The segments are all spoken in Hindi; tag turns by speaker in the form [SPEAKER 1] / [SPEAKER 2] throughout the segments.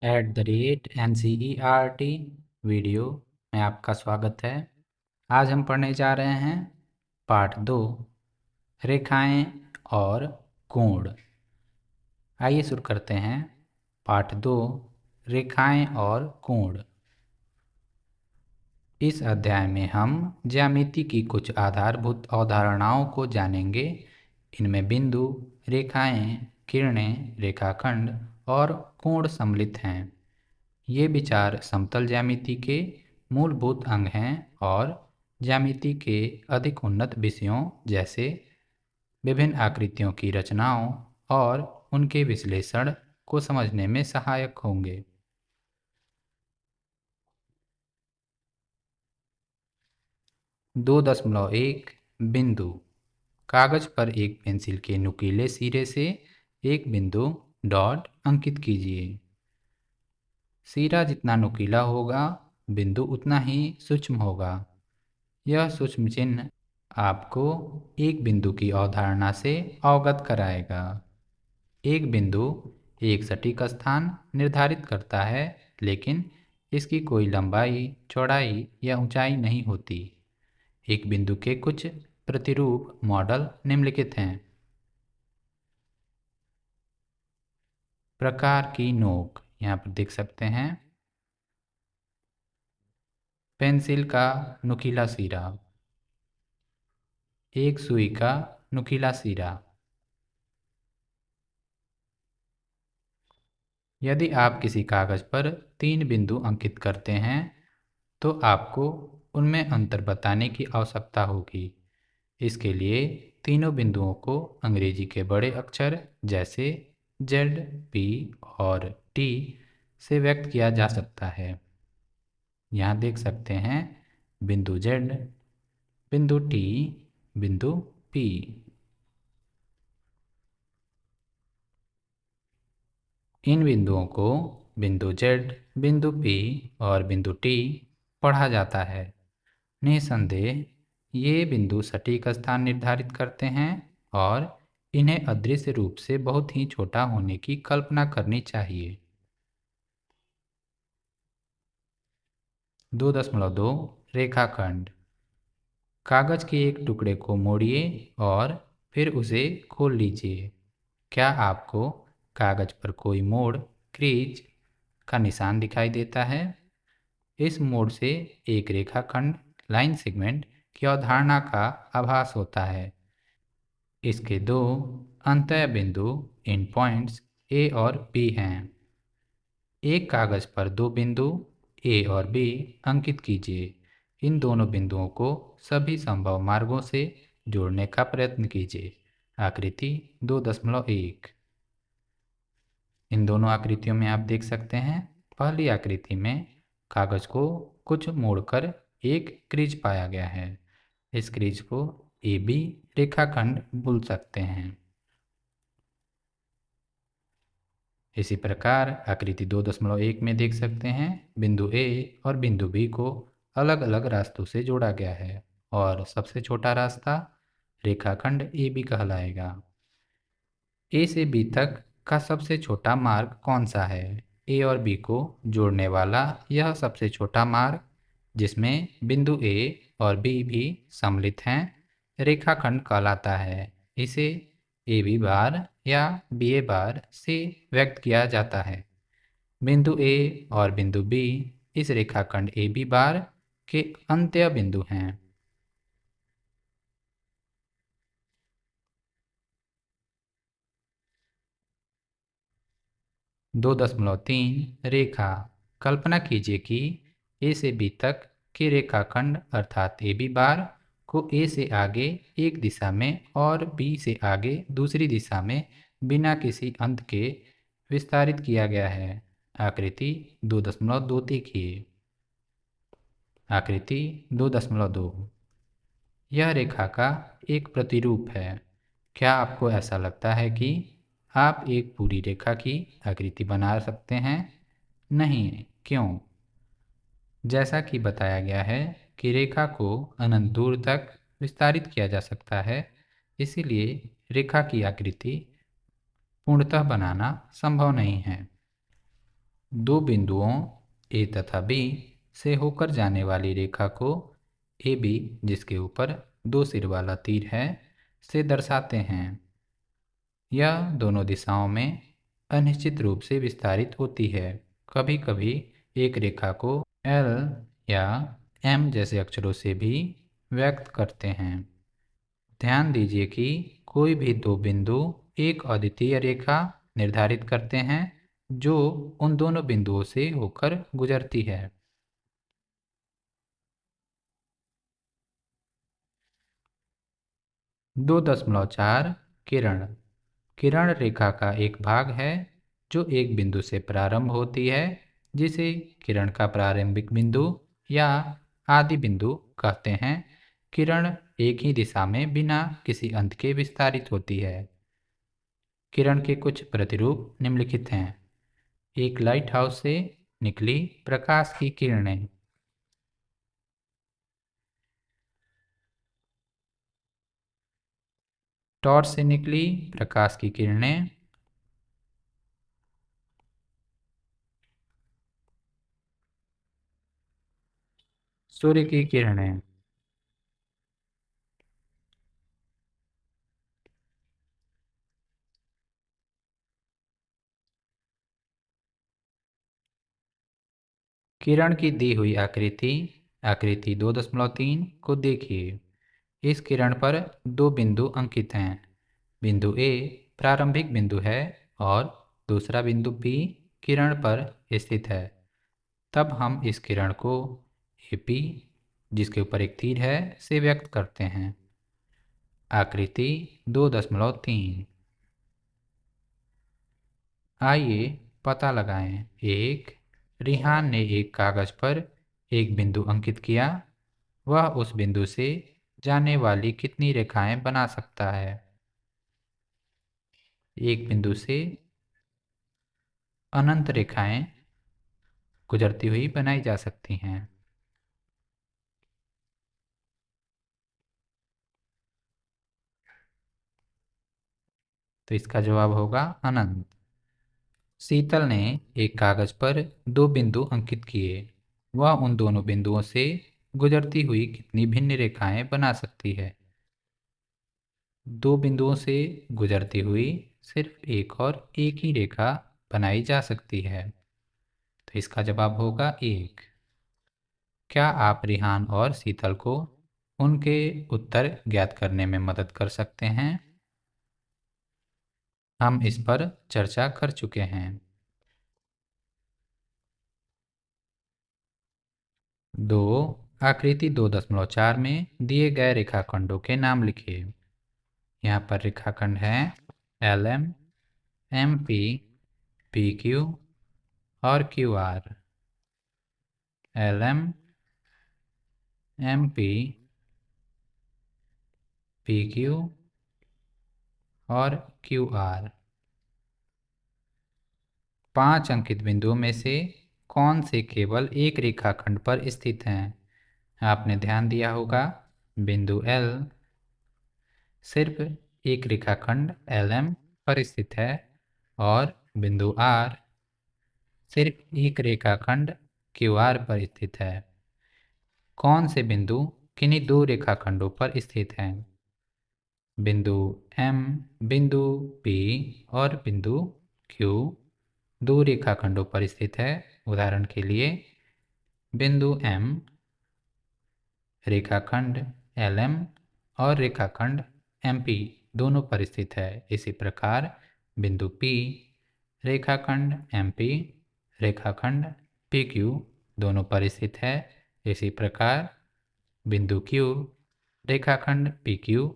[SPEAKER 1] NCERT वीडियो में आपका स्वागत है। आज हम पढ़ने जा रहे हैं पार्ट 2 रेखाएं और कोण। आइए शुरू करते हैं। पार्ट 2 रेखाएं और कोण। इस अध्याय में हम ज्यामिति की कुछ आधारभूत अवधारणाओं को जानेंगे। इनमें बिंदु, रेखाएं, किरणें, रेखाखंड और कोण सम्मिलित हैं। ये विचार समतल ज्यामिति के मूलभूत अंग हैं और ज्यामिति के अधिक उन्नत विषयों जैसे विभिन्न आकृतियों की रचनाओं और उनके विश्लेषण को समझने में सहायक होंगे। 2.1 बिंदु। कागज पर एक पेंसिल के नुकीले सिरे से एक बिंदु डॉट अंकित कीजिए। सिरा जितना नुकीला होगा, बिंदु उतना ही सूक्ष्म होगा। यह सूक्ष्म चिन्ह आपको एक बिंदु की अवधारणा से अवगत कराएगा। एक बिंदु एक सटीक स्थान निर्धारित करता है, लेकिन इसकी कोई लंबाई, चौड़ाई या ऊंचाई नहीं होती। एक बिंदु के कुछ प्रतिरूप मॉडल निम्नलिखित हैं। प्रकार की नोक यहाँ पर देख सकते हैं। पेंसिल का नुकीला सिरा, एक सुई का नुकीला सिरा। यदि आप किसी कागज पर 3 बिंदु अंकित करते हैं, तो आपको उनमें अंतर बताने की आवश्यकता होगी। इसके लिए तीनों बिंदुओं को अंग्रेजी के बड़े अक्षर जैसे Z, P और T से व्यक्त किया जा सकता है। यहाँ देख सकते हैं बिंदु Z, बिंदु T, बिंदु P। इन बिंदुओं को बिंदु Z, बिंदु P और बिंदु T पढ़ा जाता है। निसंदेह ये बिंदु सटीक स्थान निर्धारित करते हैं और इन्हें अदृश्य रूप से बहुत ही छोटा होने की कल्पना करनी चाहिए। 2.2 रेखाखंड। कागज के एक टुकड़े को मोड़िए और फिर उसे खोल लीजिए। क्या आपको कागज पर कोई मोड़, क्रीज का निशान दिखाई देता है? इस मोड़ से एक रेखाखंड, लाइन सेगमेंट की अवधारणा का आभास होता है। इसके दो अंतःय बिंदु इन पॉइंट्स ए और बी हैं। एक कागज पर दो बिंदु ए और बी अंकित कीजिए। इन दोनों बिंदुओं को सभी संभव मार्गों से जोड़ने का प्रयत्न कीजिए। आकृति 2.1। इन दोनों आकृतियों में आप देख सकते हैं, पहली आकृति में कागज को कुछ मोड़कर एक क्रीज पाया गया है। इस क्रीज को ए बी रेखाखंड बोल सकते हैं। इसी प्रकार आकृति 2.1 में देख सकते हैं बिंदु ए और बिंदु बी को अलग अलग रास्तों से जोड़ा गया है और सबसे छोटा रास्ता रेखाखंड ए बी कहलाएगा। ए से बी तक का सबसे छोटा मार्ग कौन सा है? ए और बी को जोड़ने वाला यह सबसे छोटा मार्ग, जिसमें बिंदु ए और बी भी सम्मिलित हैं, रेखाखंड कहलाता है। इसे ए बी बार या बी ए बार से व्यक्त किया जाता है। बिंदु ए और बिंदु बी इस रेखाखंड ए बी बार के अंत्य बिंदु हैं। 2.3 रेखा। कल्पना कीजिए कि ए से बी तक के रेखाखंड अर्थात ए बी बार को ए से आगे एक दिशा में और बी से आगे दूसरी दिशा में बिना किसी अंत के विस्तारित किया गया है। आकृति 2.2 देखिए। आकृति 2.2 यह रेखा का एक प्रतिरूप है। क्या आपको ऐसा लगता है कि आप एक पूरी रेखा की आकृति बना सकते हैं? नहीं, क्यों? जैसा कि बताया गया है कि रेखा को अनंत दूर तक विस्तारित किया जा सकता है, इसीलिए रेखा की आकृति पूर्णतः बनाना संभव नहीं है। दो बिंदुओं ए तथा बी से होकर जाने वाली रेखा को ए बी, जिसके ऊपर दो सिर वाला तीर है, से दर्शाते हैं। यह दोनों दिशाओं में अनिश्चित रूप से विस्तारित होती है। कभी कभी एक रेखा को एल या एम जैसे अक्षरों से भी व्यक्त करते हैं। ध्यान दीजिए कि कोई भी दो बिंदु एक अद्वितीय रेखा निर्धारित करते हैं जो उन दोनों बिंदुओं से होकर गुजरती है। 2.4 किरण किरण रेखा का एक भाग है जो एक बिंदु से प्रारंभ होती है, जिसे किरण का प्रारंभिक बिंदु या आदि बिंदु कहते हैं। किरण एक ही दिशा में बिना किसी अंत के विस्तारित होती है। किरण के कुछ प्रतिरूप निम्नलिखित हैं। एक लाइट हाउस से निकली प्रकाश की किरणें। टॉर्च से निकली प्रकाश की किरणें। सूर्य की किरणें। किरण की दी हुई आकृति आकृति 2.3 को देखिए। इस किरण पर दो बिंदु अंकित हैं। बिंदु ए प्रारंभिक बिंदु है और दूसरा बिंदु बी किरण पर स्थित है। तब हम इस किरण को एपी, जिसके ऊपर एक तीर है, से व्यक्त करते हैं। आकृति 2.3। आइए पता लगाएं। एक, रिहान ने एक कागज पर एक बिंदु अंकित किया। वह उस बिंदु से जाने वाली कितनी रेखाएं बना सकता है? एक बिंदु से अनंत रेखाएं गुजरती हुई बनाई जा सकती हैं। तो इसका जवाब होगा अनंत। शीतल ने एक कागज पर दो बिंदु अंकित किए। वह उन दोनों बिंदुओं से गुजरती हुई कितनी भिन्न रेखाएं बना सकती है? दो बिंदुओं से गुजरती हुई सिर्फ एक और एक ही रेखा बनाई जा सकती है। तो इसका जवाब होगा एक। क्या आप रिहान और शीतल को उनके उत्तर ज्ञात करने में मदद कर सकते हैं? हम इस पर चर्चा कर चुके हैं। 2. आकृति 2.4 में दिए गए रेखाखंडों के नाम लिखिए। यहाँ पर रेखाखंड हैं LM, MP, PQ और QR। LM, MP, PQ और QR। 5 अंकित बिंदुओं में से कौन से केवल एक रेखाखंड पर स्थित हैं? आपने ध्यान दिया होगा, बिंदु L सिर्फ एक रेखाखंड LM पर स्थित है और बिंदु R सिर्फ एक रेखाखंड QR पर स्थित है। कौन से बिंदु किन्हीं दो रेखाखंडों पर स्थित हैं? बिंदु M, बिंदु P और बिंदु Q दो रेखाखंडों पर स्थित है। उदाहरण के लिए बिंदु M रेखाखंड LM और रेखाखंड MP दोनों पर स्थित है। इसी प्रकार बिंदु P रेखाखंड MP रेखाखंड PQ दोनों पर स्थित है। इसी प्रकार बिंदु Q रेखाखंड PQ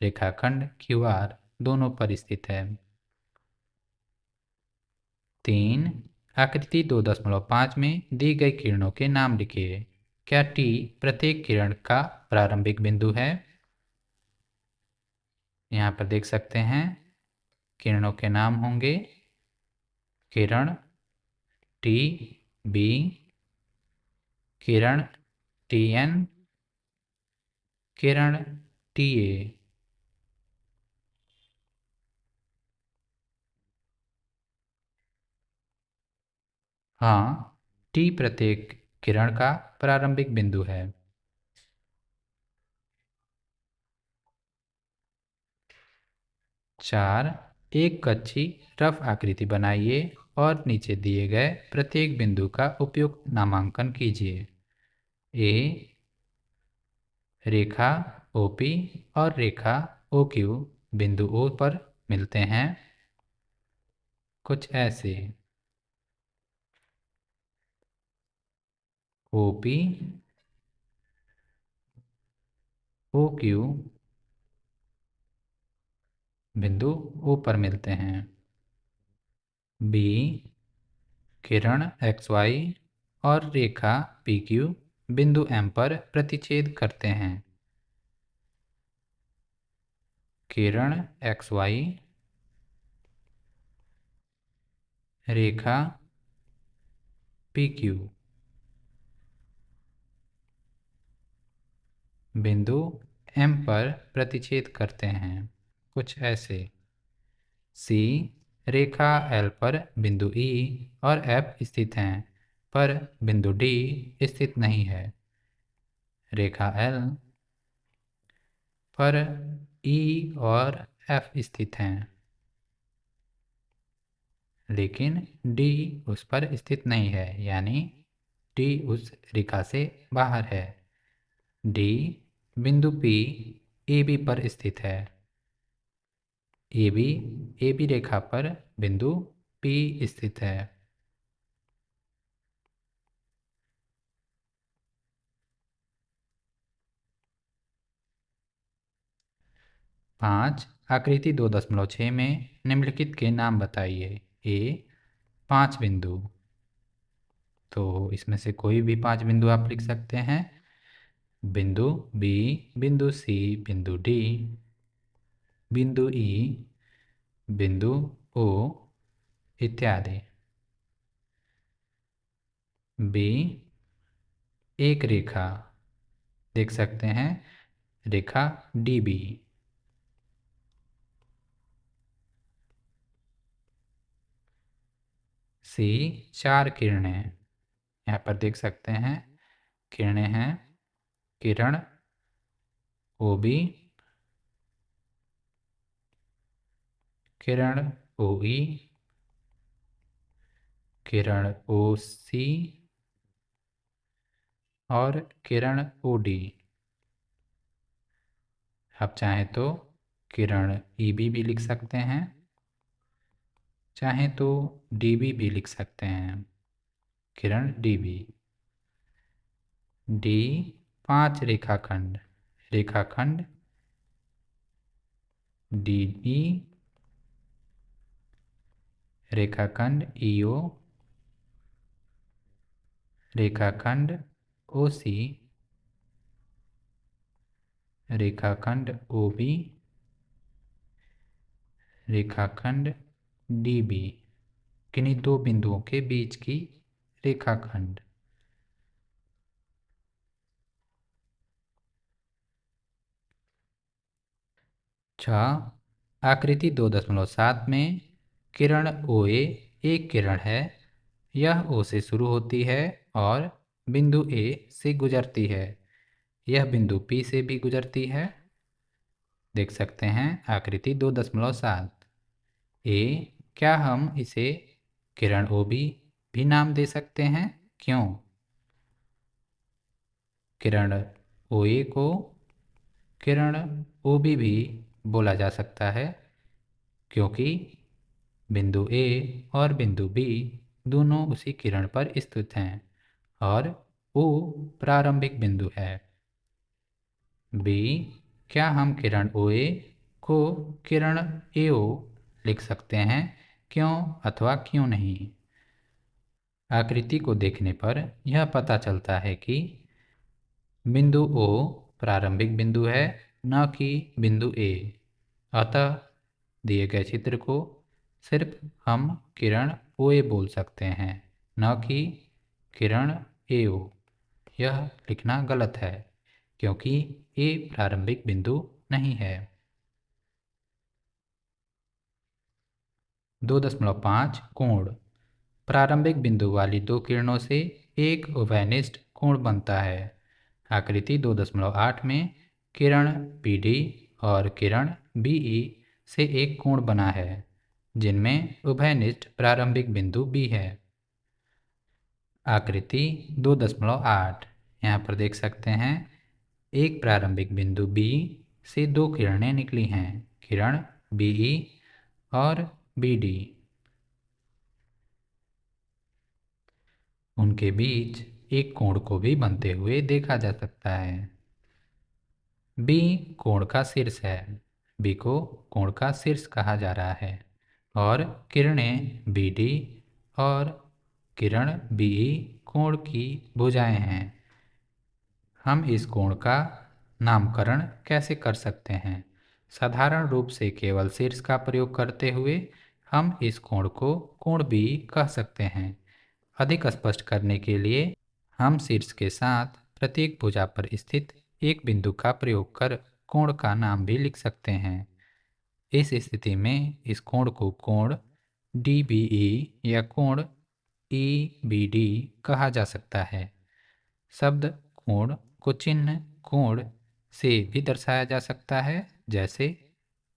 [SPEAKER 1] रेखाखंड QR दोनों पर स्थित है। 3. आकृति 2.5 में दी गई किरणों के नाम लिखिए। क्या T प्रत्येक किरण का प्रारंभिक बिंदु है? यहाँ पर देख सकते हैं किरणों के नाम होंगे किरण TB, किरण TN, किरण TA। हाँ, टी प्रत्येक किरण का प्रारंभिक बिंदु है। 4, एक कच्ची रफ आकृति बनाइए और नीचे दिए गए प्रत्येक बिंदु का उपयुक्त नामांकन कीजिए। ए, रेखा OP और रेखा OQ बिंदु O पर मिलते हैं कुछ ऐसे। OP, OQ बिंदु O पर मिलते हैं। B, किरण XY और रेखा PQ बिंदु M पर प्रतिच्छेद करते हैं। किरण XY, रेखा PQ बिंदु M पर प्रतिच्छेद करते हैं कुछ ऐसे। C, रेखा L पर बिंदु E और F स्थित हैं पर बिंदु D स्थित नहीं है। रेखा L पर E और F स्थित हैं लेकिन D उस पर स्थित नहीं है, यानी D उस रेखा से बाहर है। D बिंदु P AB पर स्थित है। AB रेखा पर बिंदु P स्थित है। 5, आकृति 2.6 में निम्नलिखित के नाम बताइए। A, 5 बिंदु, तो इसमें से कोई भी 5 बिंदु आप लिख सकते हैं। बिंदु B, बिंदु C, बिंदु D, बिंदु E, बिंदु O इत्यादि। B, एक रेखा, देख सकते हैं रेखा DB। C, 4 किरणें, यहाँ पर देख सकते हैं किरणें हैं। किरण OB, किरण OE, किरण OC और किरण OD। आप चाहें तो किरण EB भी लिख सकते हैं, चाहें तो DB भी लिख सकते हैं। किरण DB। D, 5 रेखाखंड, रेखाखंड DE, रेखाखंड EO, रेखाखंड OC, रेखाखंड OB, रेखाखंड DB, किन्हीं दो बिंदुओं के बीच की रेखाखंड। 6, आकृति 2.7 में किरण OA एक किरण है। यह O से शुरू होती है और बिंदु A से गुजरती है। यह बिंदु P से भी गुजरती है। देख सकते हैं आकृति 2.7। A, क्या हम इसे किरण OB भी नाम दे सकते हैं? क्यों? किरण OA को किरण OB भी बोला जा सकता है क्योंकि बिंदु A और बिंदु B दोनों उसी किरण पर स्थित हैं और O प्रारंभिक बिंदु है। B, क्या हम किरण OA को किरण AO लिख सकते हैं? क्यों अथवा क्यों नहीं? आकृति को देखने पर यह पता चलता है कि बिंदु O प्रारंभिक बिंदु है, न कि बिंदु A। अतः दिए गए चित्र को सिर्फ हम किरण OA बोल सकते हैं, न कि किरण AO। यह लिखना गलत है क्योंकि A प्रारंभिक बिंदु नहीं है। 2.5 कोण, प्रारंभिक बिंदु वाली दो किरणों से एक उभयनिष्ठ कोण बनता है। आकृति 2.8 में किरण BD और किरण BE से एक कोण बना है, जिनमें उभयनिष्ठ प्रारंभिक बिंदु B है। आकृति 2.8 यहाँ पर देख सकते हैं, एक प्रारंभिक बिंदु B से दो किरणें निकली हैं, किरण BE और BD। उनके बीच एक कोण को भी बनते हुए देखा जा सकता है। B कोण का शीर्ष है। B को कोण का शीर्ष कहा जा रहा है और किरणें BD और किरण BE कोण की भुजाएं हैं। हम इस कोण का नामकरण कैसे कर सकते हैं? साधारण रूप से केवल शीर्ष का प्रयोग करते हुए हम इस कोण को कोण B कह सकते हैं। अधिक स्पष्ट करने के लिए हम शीर्ष के साथ प्रत्येक भुजा पर स्थित एक बिंदु का प्रयोग कर कोण का नाम भी लिख सकते हैं। इस स्थिति में इस कोण को कोण DBE या कोण EBD कहा जा सकता है। शब्द कोण को चिन्ह कोण से भी दर्शाया जा सकता है, जैसे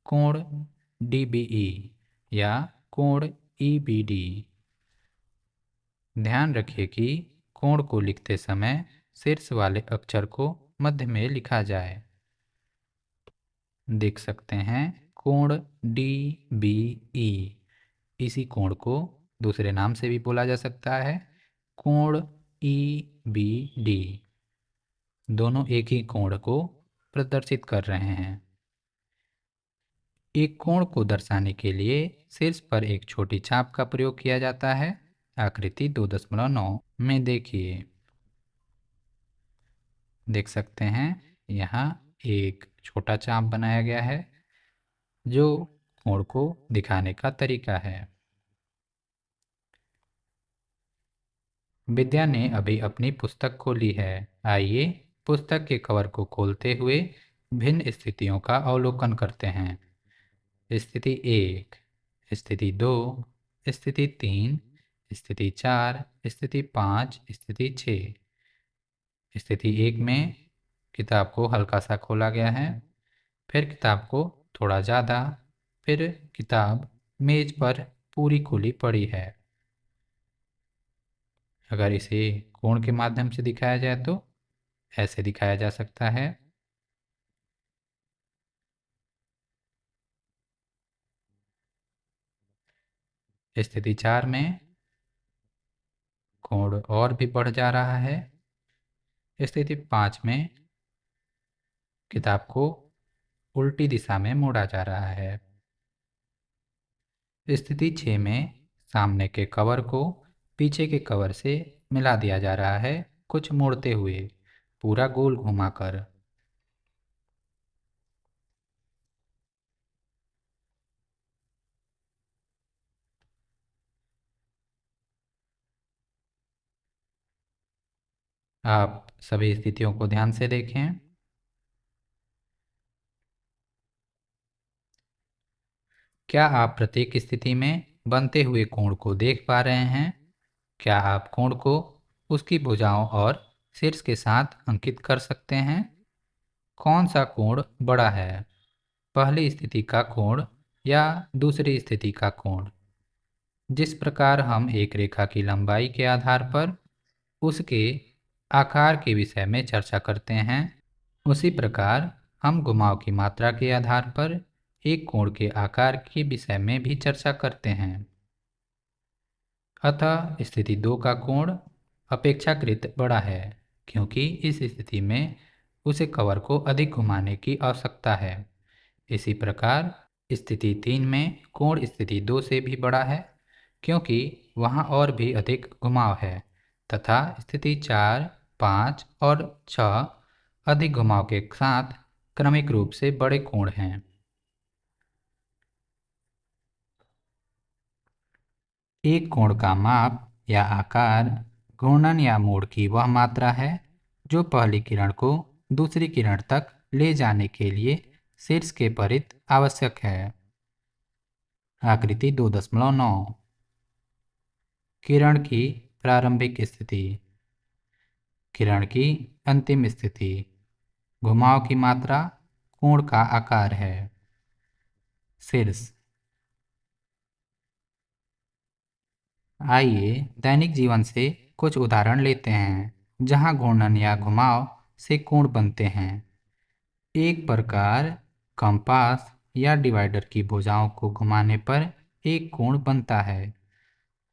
[SPEAKER 1] कोण DBE या कोण EBD। ध्यान रखिए कि कोण को लिखते समय शीर्ष वाले अक्षर को मध्य में लिखा जाए। देख सकते हैं कोण DBE। इसी कोण को दूसरे नाम से भी बोला जा सकता है, कोण EBD। दोनों एक ही कोण को प्रदर्शित कर रहे हैं। एक कोण को दर्शाने के लिए शीर्ष पर एक छोटी चाप का प्रयोग किया जाता है। आकृति 2.9 में देखिए, देख सकते हैं यहाँ एक छोटा चाप बनाया गया है जो कोण को दिखाने का तरीका है। विद्या ने अभी अपनी पुस्तक खोली है। आइए पुस्तक के कवर को खोलते हुए भिन्न स्थितियों का अवलोकन करते हैं। स्थिति 1, स्थिति 2, स्थिति 3, स्थिति 4, स्थिति 5, स्थिति 6। स्थिति 1 में किताब को हल्का सा खोला गया है, फिर किताब को थोड़ा ज़्यादा, फिर किताब मेज पर पूरी खुली पड़ी है। अगर इसे कोण के माध्यम से दिखाया जाए तो ऐसे दिखाया जा सकता है। स्थिति 4 में कोण और भी बढ़ जा रहा है। स्थिति 5 में किताब को उल्टी दिशा में मोड़ा जा रहा है। स्थिति 6 में सामने के कवर को पीछे के कवर से मिला दिया जा रहा है, कुछ मोड़ते हुए, पूरा गोल घुमाकर। आप सभी स्थितियों को ध्यान से देखें। क्या आप प्रत्येक स्थिति में बनते हुए कोण को देख पा रहे हैं? क्या आप कोण को उसकी भुजाओं और शीर्ष के साथ अंकित कर सकते हैं? कौन सा कोण बड़ा है, पहली स्थिति का कोण या दूसरी स्थिति का कोण? जिस प्रकार हम एक रेखा की लंबाई के आधार पर उसके आकार के विषय में चर्चा करते हैं, उसी प्रकार हम घुमाव की मात्रा के आधार पर एक कोण के आकार के विषय में भी चर्चा करते हैं। अतः स्थिति 2 का कोण अपेक्षाकृत बड़ा है, क्योंकि इस स्थिति में उसे कवर को अधिक घुमाने की आवश्यकता है। इसी प्रकार स्थिति 3 में कोण स्थिति 2 से भी बड़ा है, क्योंकि वहाँ और भी अधिक घुमाव है, तथा स्थिति 4, 5 और 6 अधिक घुमाव के साथ क्रमिक रूप से बड़े कोण हैं। एक कोण का माप या आकार घूर्णन या मोड़ की वह मात्रा है जो पहली किरण को दूसरी किरण तक ले जाने के लिए शीर्ष के परित आवश्यक है। आकृति 2.9। किरण की प्रारंभिक स्थिति, किरण की अंतिम स्थिति, घुमाव की मात्रा, कोण का आकार है। शीर्ष। आइए दैनिक जीवन से कुछ उदाहरण लेते हैं जहां घूर्णन या घुमाव से कोण बनते हैं। एक प्रकार कंपास या डिवाइडर की भुजाओं को घुमाने पर एक कोण बनता है।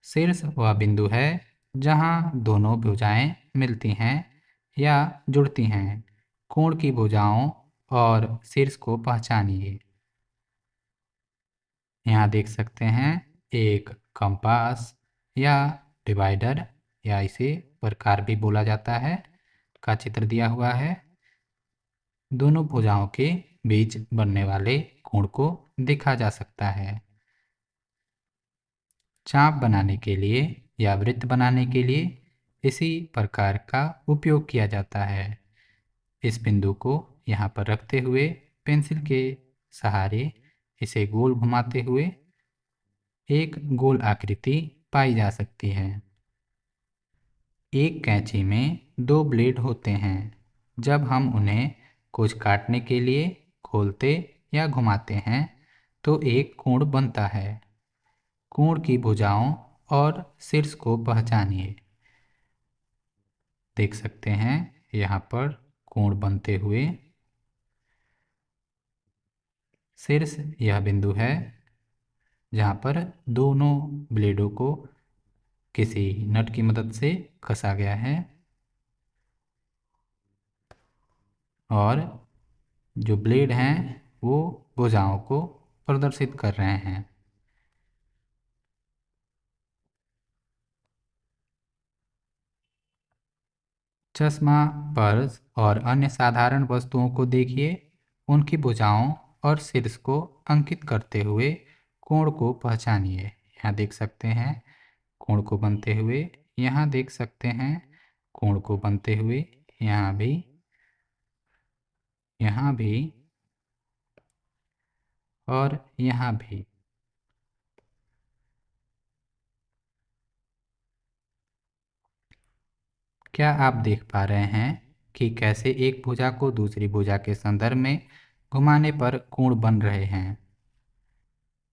[SPEAKER 1] शीर्ष वह बिंदु है जहां दोनों भुजाएं मिलती हैं या जुड़ती हैं। कोण की भुजाओं और शीर्ष को पहचानिए। यहाँ देख सकते हैं एक कंपास या डिवाइडर या इसे प्रकार भी बोला जाता है का चित्र दिया हुआ है। दोनों भुजाओं के बीच बनने वाले कोण को देखा जा सकता है। चाप बनाने के लिए या वृत्त बनाने के लिए इसी प्रकार का उपयोग किया जाता है। इस बिंदु को यहाँ पर रखते हुए पेंसिल के सहारे इसे गोल घुमाते हुए एक गोल आकृति पाई जा सकती है। एक कैंची में दो ब्लेड होते हैं। जब हम उन्हें कुछ काटने के लिए खोलते या घुमाते हैं तो एक कोण बनता है। कोण की भुजाओं और शीर्ष को पहचानिए। देख सकते हैं यहाँ पर कोण बनते हुए। शीर्ष यह बिंदु है जहाँ पर दोनों ब्लेडों को किसी नट की मदद से कसा गया है और जो ब्लेड हैं वो भुजाओं को प्रदर्शित कर रहे हैं। चश्मा, पर्स और अन्य साधारण वस्तुओं को देखिए। उनकी भुजाओं और शीर्ष को अंकित करते हुए कोण को पहचानिए। यहाँ देख सकते हैं कोण को बनते हुए। यहाँ देख सकते हैं कोण को बनते हुए। यहाँ भी, यहाँ भी और यहाँ भी। क्या आप देख पा रहे हैं कि कैसे एक भुजा को दूसरी भुजा के संदर्भ में घुमाने पर कोण बन रहे हैं।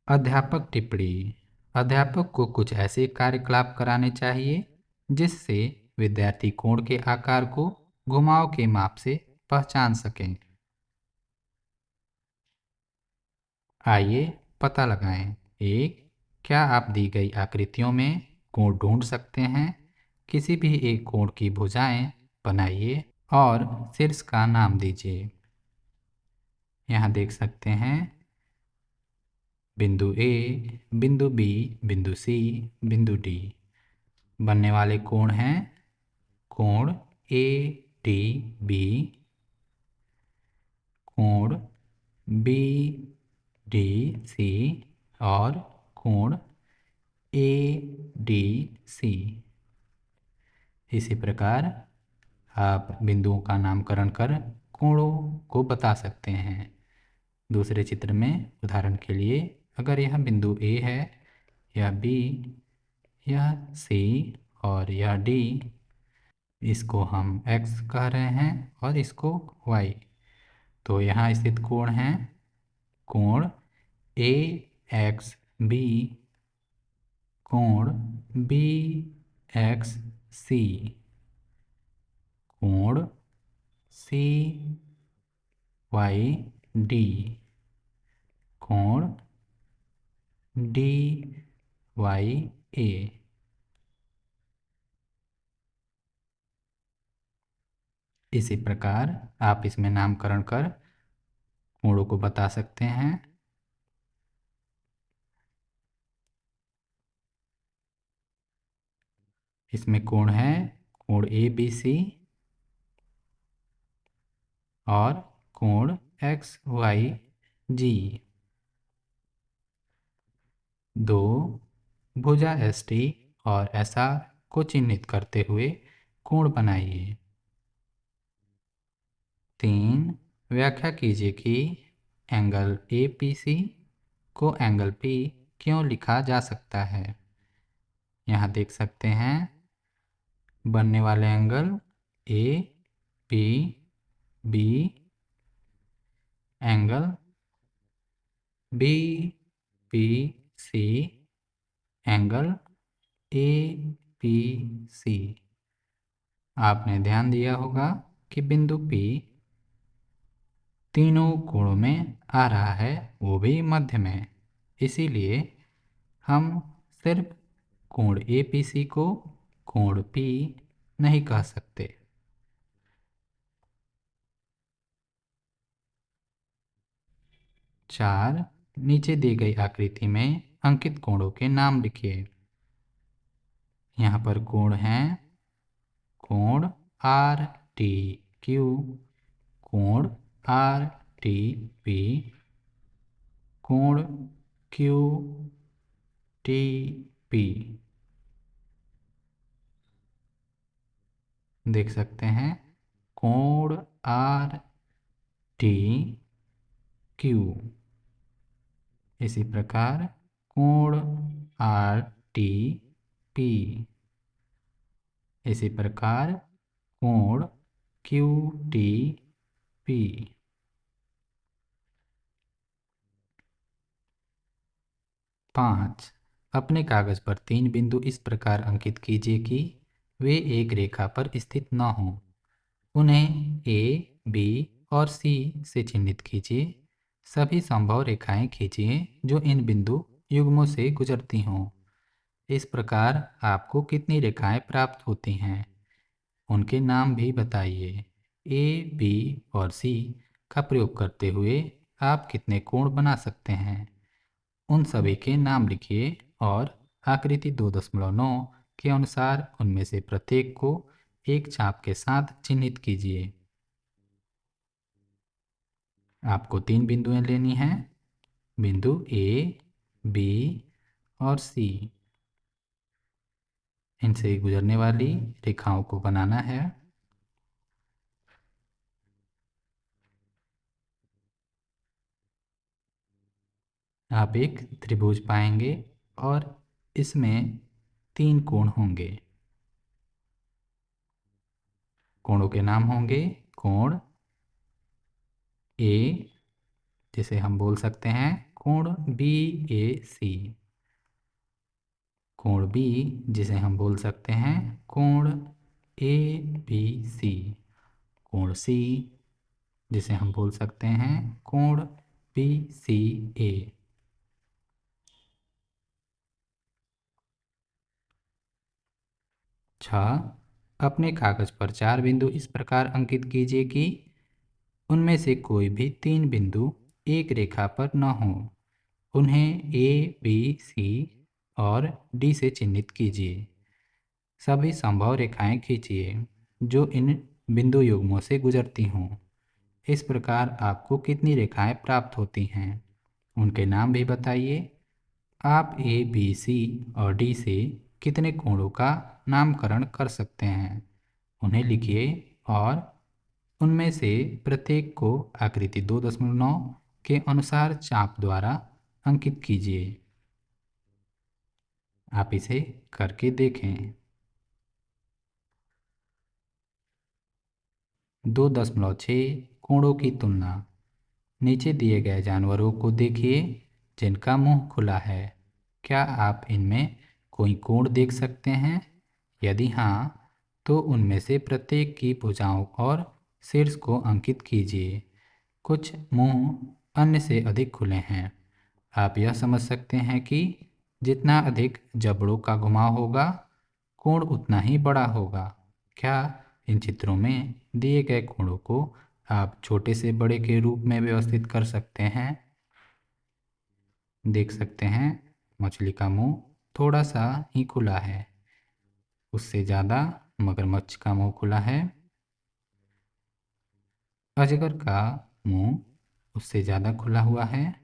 [SPEAKER 1] अध्यापक टिप्पणी। अध्यापक को कुछ ऐसे कार्यकलाप कराने चाहिए जिससे विद्यार्थी कोण के आकार को घुमाव के माप से पहचान सकें। आइए पता लगाएं। एक, क्या आप दी गई आकृतियों में कोण ढूंढ सकते हैं? किसी भी एक कोण की भुजाएं बनाइए और शीर्ष का नाम दीजिए। यहाँ देख सकते हैं बिंदु ए, बिंदु बी, बिंदु सी, बिंदु डी। बनने वाले कोण हैं कोण ए डी बी, कोण बी डी सी और कोण ए डी सी। इसी प्रकार आप बिंदुओं का नामकरण कर कोणों को बता सकते हैं। दूसरे चित्र में उदाहरण के लिए अगर यह बिंदु ए है, यह बी, यह सी और यह डी, इसको हम x कह रहे हैं और इसको y। तो यहाँ स्थित कोण है कोण ए एक्स बी, कोण बी एक्स सी, कोण सी वाई डी, कोण डी वाई ए। इसी प्रकार आप इसमें नामकरण कर कोणों को बता सकते हैं। इसमें कोण है कोण ए बी सी और कोण एक्स वाई जी। दो, भुजा एस टी और एस आर को चिन्हित करते हुए कोण बनाइए। 3, व्याख्या कीजिए कि एंगल ए पी सी को एंगल पी क्यों लिखा जा सकता है। यहाँ देख सकते हैं बनने वाले angle A P B, angle B P C, angle A P C. आपने ध्यान दिया होगा कि बिंदु P तीनों कोणों में आ रहा है, वो भी मध्य में। इसीलिए हम सिर्फ कोण APC को कोण P नहीं कह सकते। 4 नीचे दी गई आकृति में अंकित कोणों के नाम लिखिए। यहाँ पर कोण हैं कोण RTQ, कोण RTP, कोण QTP। देख सकते हैं कोण RTQ, इसी प्रकार कोण RTP, इसी प्रकार कोण QTP। 5 अपने कागज पर 3 बिंदु इस प्रकार अंकित कीजिए कि वे एक रेखा पर स्थित न हों। उन्हें ए, बी और सी से चिह्नित कीजिए। सभी संभव रेखाएं खींचिए जो इन बिंदु युग्मों से गुजरती हों। इस प्रकार आपको कितनी रेखाएं प्राप्त होती हैं, उनके नाम भी बताइए। ए, बी और सी का प्रयोग करते हुए आप कितने कोण बना सकते हैं, उन सभी के नाम लिखिए और आकृति 2.9 के अनुसार उनमें से प्रत्येक को एक चाप के साथ चिन्हित कीजिए। आपको 3 बिंदुएं लेनी हैं, बिंदु ए, बी और सी। इनसे गुजरने वाली रेखाओं को बनाना है। आप एक त्रिभुज पाएंगे और इसमें 3 कोण होंगे। कोणों के नाम होंगे कोण ए, जिसे हम बोल सकते हैं कोण BAC, कोण B जिसे हम बोल सकते हैं कोण ABC, कोण C जिसे हम बोल सकते हैं कोण BCA। 6 अपने कागज पर 4 बिंदु इस प्रकार अंकित कीजिए कि उनमें से कोई भी 3 बिंदु एक रेखा पर न हों। उन्हें A, B, C और D से चिह्नित कीजिए। सभी संभव रेखाएं खींचिए जो इन बिंदु युग्मों से गुजरती हों। इस प्रकार आपको कितनी रेखाएं प्राप्त होती हैं, उनके नाम भी बताइए। आप A, B, C और D से कितने कोणों का नामकरण कर सकते हैं, उन्हें लिखिए और उनमें से प्रत्येक को आकृति 2.9 के अनुसार चाप द्वारा अंकित कीजिए। आप इसे करके देखें। 2.6 कोणों की तुलना। नीचे दिए गए जानवरों को देखिए जिनका मुंह खुला है। क्या आप इनमें कोई कोण देख सकते हैं? यदि हाँ, तो उनमें से प्रत्येक की भुजाओं और शीर्ष को अंकित कीजिए। कुछ मुंह अन्य से अधिक खुले हैं। आप यह समझ सकते हैं कि जितना अधिक जबड़ों का घुमाव होगा, कोण उतना ही बड़ा होगा। क्या इन चित्रों में दिए गए कोणों को आप छोटे से बड़े के रूप में व्यवस्थित कर सकते हैं? देख सकते हैं मछली का मुंह थोड़ा सा ही खुला है, उससे ज़्यादा मगरमच्छ का मुंह खुला है। अजगर का मुंह उससे ज़्यादा खुला हुआ है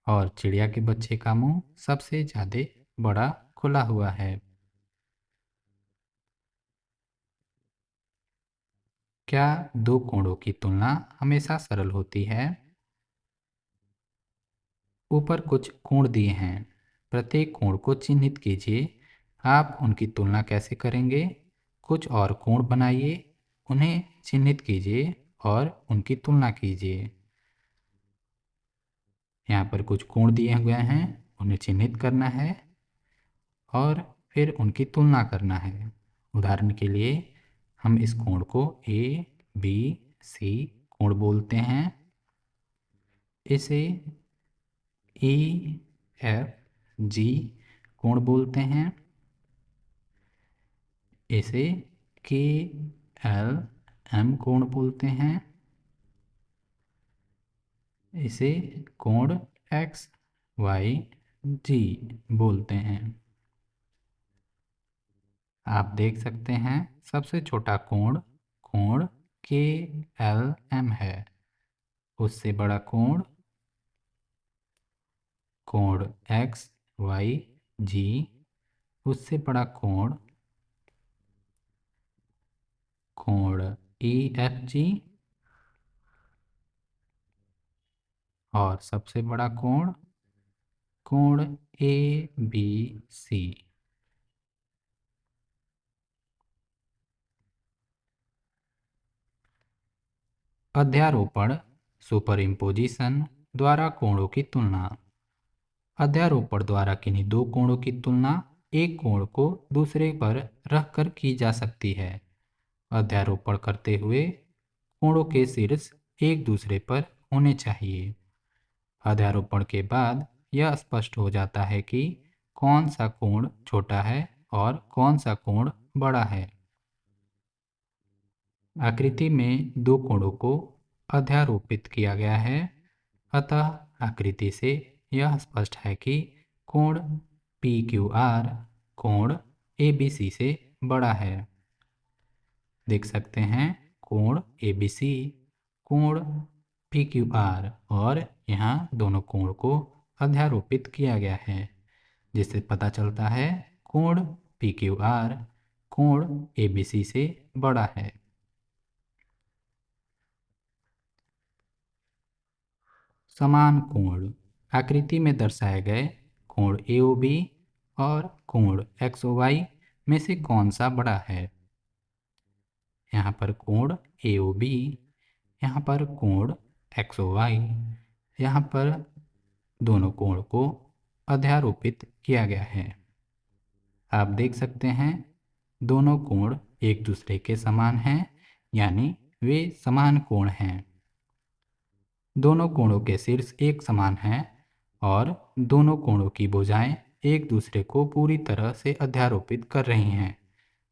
[SPEAKER 1] और चिड़िया के बच्चे का मुंह सबसे ज़्यादा बड़ा खुला हुआ है। क्या दो कोणों की तुलना हमेशा सरल होती है? ऊपर कुछ कोण दिए हैं, प्रत्येक कोण को चिन्हित कीजिए। आप उनकी तुलना कैसे करेंगे? कुछ और कोण बनाइए, उन्हें चिह्नित कीजिए और उनकी तुलना कीजिए। यहाँ पर कुछ कोण दिए हुए हैं, उन्हें चिह्नित करना है और फिर उनकी तुलना करना है। उदाहरण के लिए हम इस कोण को ए, बी, सी कोण बोलते हैं। इसे ई, एफ, जी कोण बोलते हैं। इसे के, एल, एम कोण बोलते हैं। इसे कोण एक्स, वाई, जी बोलते हैं। आप देख सकते हैं सबसे छोटा कोण कोण के, एल, एम है। उससे बड़ा कोण कोण एक्स, वाई, जी। उससे बड़ा कोण कोण ई, एफ, जी। और सबसे बड़ा कोण कोण ए, बी, सी। अध्यारोपण सुपरइम्पोजिशन द्वारा कोणों की तुलना। अध्यारोपण द्वारा किन्हीं दो कोणों की तुलना एक कोण को दूसरे पर रखकर की जा सकती है। अध्यारोपण करते हुए कोणों के शीर्ष एक दूसरे पर होने चाहिए। अध्यारोपण के बाद यह स्पष्ट हो जाता है कि कौन सा कोण छोटा है और कौन सा कोण बड़ा है। आकृति में दो कोणों को अध्यारोपित किया गया है, अतः आकृति से यह स्पष्ट है कि कोण पी क्यू आर कोण ए बी सी से बड़ा है। देख सकते हैं कोण ए बी सी कोण पी क्यू आर और यहाँ दोनों कोण को अध्यारोपित किया गया है, जिससे पता चलता है कोण पी क्यू आर कोण ए बी सी से बड़ा है। समान कोण आकृति में दर्शाए गए कोण AOB और कोण XOY में से कौन सा बड़ा है? यहाँ पर कोण AOB, यहाँ पर कोण XOY, यहाँ पर दोनों कोण को अध्यारोपित किया गया है। आप देख सकते हैं दोनों कोण एक दूसरे के समान हैं, यानी वे समान कोण हैं। दोनों कोणों के शीर्ष एक समान हैं और दोनों कोणों की भुजाएं एक दूसरे को पूरी तरह से अध्यारोपित कर रही हैं,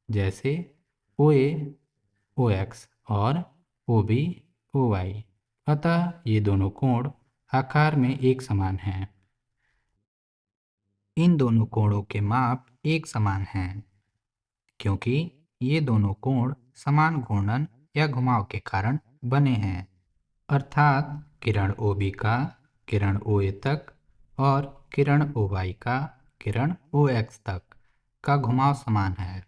[SPEAKER 1] जैसे OA OX और OB OY। अतः ये दोनों कोण आकार में एक समान हैं। इन दोनों कोणों के माप एक समान हैं क्योंकि ये दोनों कोण समान घूर्णन या घुमाव के कारण बने हैं, अर्थात किरण OB का किरण OA तक और किरण OY का किरण OX तक का घुमाव समान है।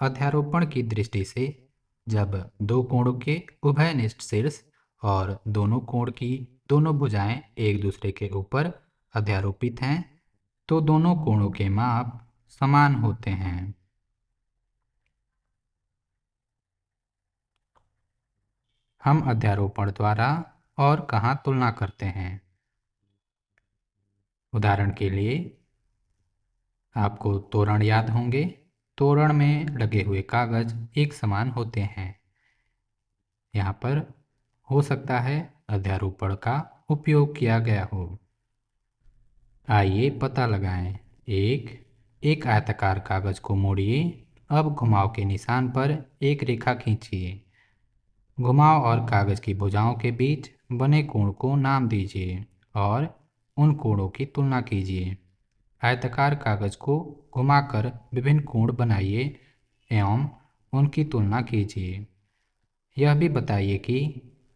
[SPEAKER 1] अध्यारोपण की दृष्टि से जब दो कोणों के उभयनिष्ठ शीर्ष और दोनों कोण की दोनों भुजाएं एक दूसरे के ऊपर अध्यारोपित हैं, तो दोनों कोणों के माप समान होते हैं। हम अध्यारोपण द्वारा और कहाँ तुलना करते हैं? उदाहरण के लिए आपको तोरण याद होंगे। तोरण में लगे हुए कागज एक समान होते हैं। यहाँ पर हो सकता है अध्यारोपण का उपयोग किया गया हो। आइए पता लगाएं। एक आयताकार कागज को मोड़िए। अब घुमाव के निशान पर एक रेखा खींचिए। घुमाव और कागज की भुजाओं के बीच बने कोण को नाम दीजिए और उन कोणों की तुलना कीजिए। आयताकार कागज को घुमाकर विभिन्न कोण बनाइए एवं उनकी तुलना कीजिए। यह भी बताइए कि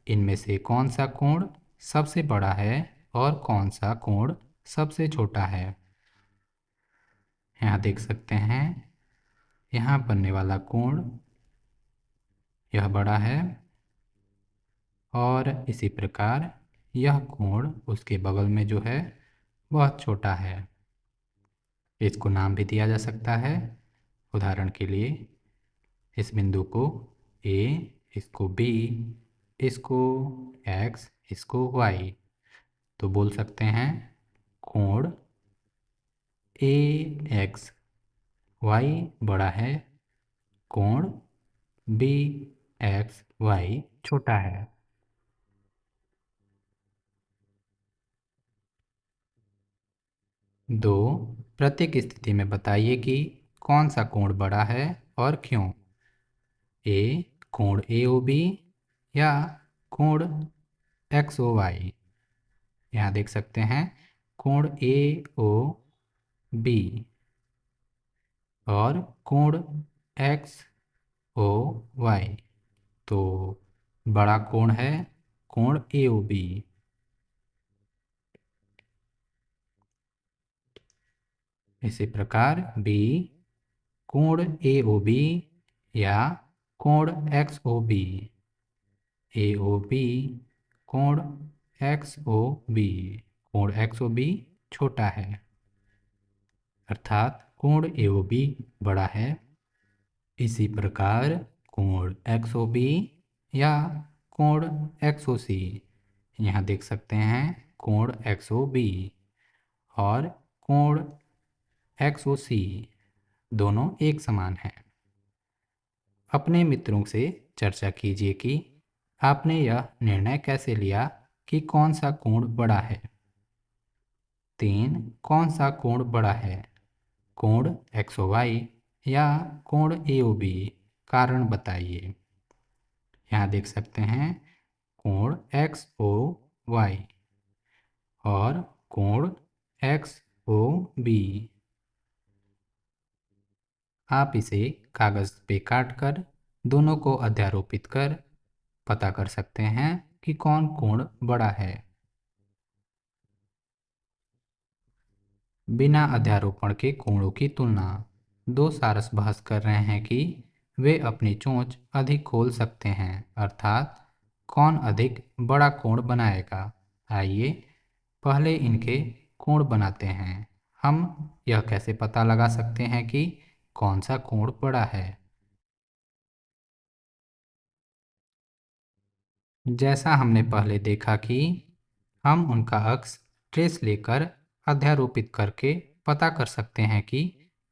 [SPEAKER 1] इनमें से कौन सा कोण सबसे बड़ा है और कौन सा कोण सबसे छोटा है। यहाँ देख सकते हैं यहाँ बनने वाला कोण यह बड़ा है और इसी प्रकार यह कोण उसके बगल में जो है वह छोटा है। इसको नाम भी दिया जा सकता है। उदाहरण के लिए इस बिंदु को ए, इसको बी, इसको एक्स, इसको वाई। तो बोल सकते हैं कोण ए एक्स वाई बड़ा है, कोण बी एक्स वाई छोटा है। दो, प्रत्येक स्थिति में बताइए कि कौन सा कोण बड़ा है और क्यों। ए कोण ए ओ बी या कोण एक्स ओ वाई। यहाँ देख सकते हैं कोण ए ओ बी और कोण एक्स ओ वाई। तो बड़ा कोण है कोण ए ओ बी। इसी प्रकार बी कोण ए ओ बी या कोण एक्स ओ बी। ए ओ बी कोण एक्स ओ बी। कोण एक्स ओ बी छोटा है, अर्थात कोण ए ओ बी बड़ा है। इसी प्रकार कोण एक्स ओ बी या कोण एक्स ओ सी। यहाँ देख सकते हैं कोण एक्स ओ बी और कोण एक्स ओ सी दोनों एक समान हैं। अपने मित्रों से चर्चा कीजिए कि आपने यह निर्णय कैसे लिया कि कौन सा कोण बड़ा है। 3, कौन सा कोण बड़ा है, कोण एक्स ओ वाई या कोण ए ओ बी। कारण बताइए। यहाँ देख सकते हैं कोण एक्स ओ वाई और कोण एक्स ओ बी। आप इसे कागज़ पे काट कर दोनों को अध्यारोपित कर पता कर सकते हैं कि कौन कोण बड़ा है। बिना अध्यारोपण के कोणों की तुलना। दो सारस बहस कर रहे हैं कि वे अपनी चोंच अधिक खोल सकते हैं, अर्थात कौन अधिक बड़ा कोण बनाएगा। आइए पहले इनके कोण बनाते हैं। हम यह कैसे पता लगा सकते हैं कि कौन सा कोण बड़ा है। जैसा हमने पहले देखा कि हम उनका अक्स ट्रेस लेकर अध्यारोपित करके पता कर सकते हैं कि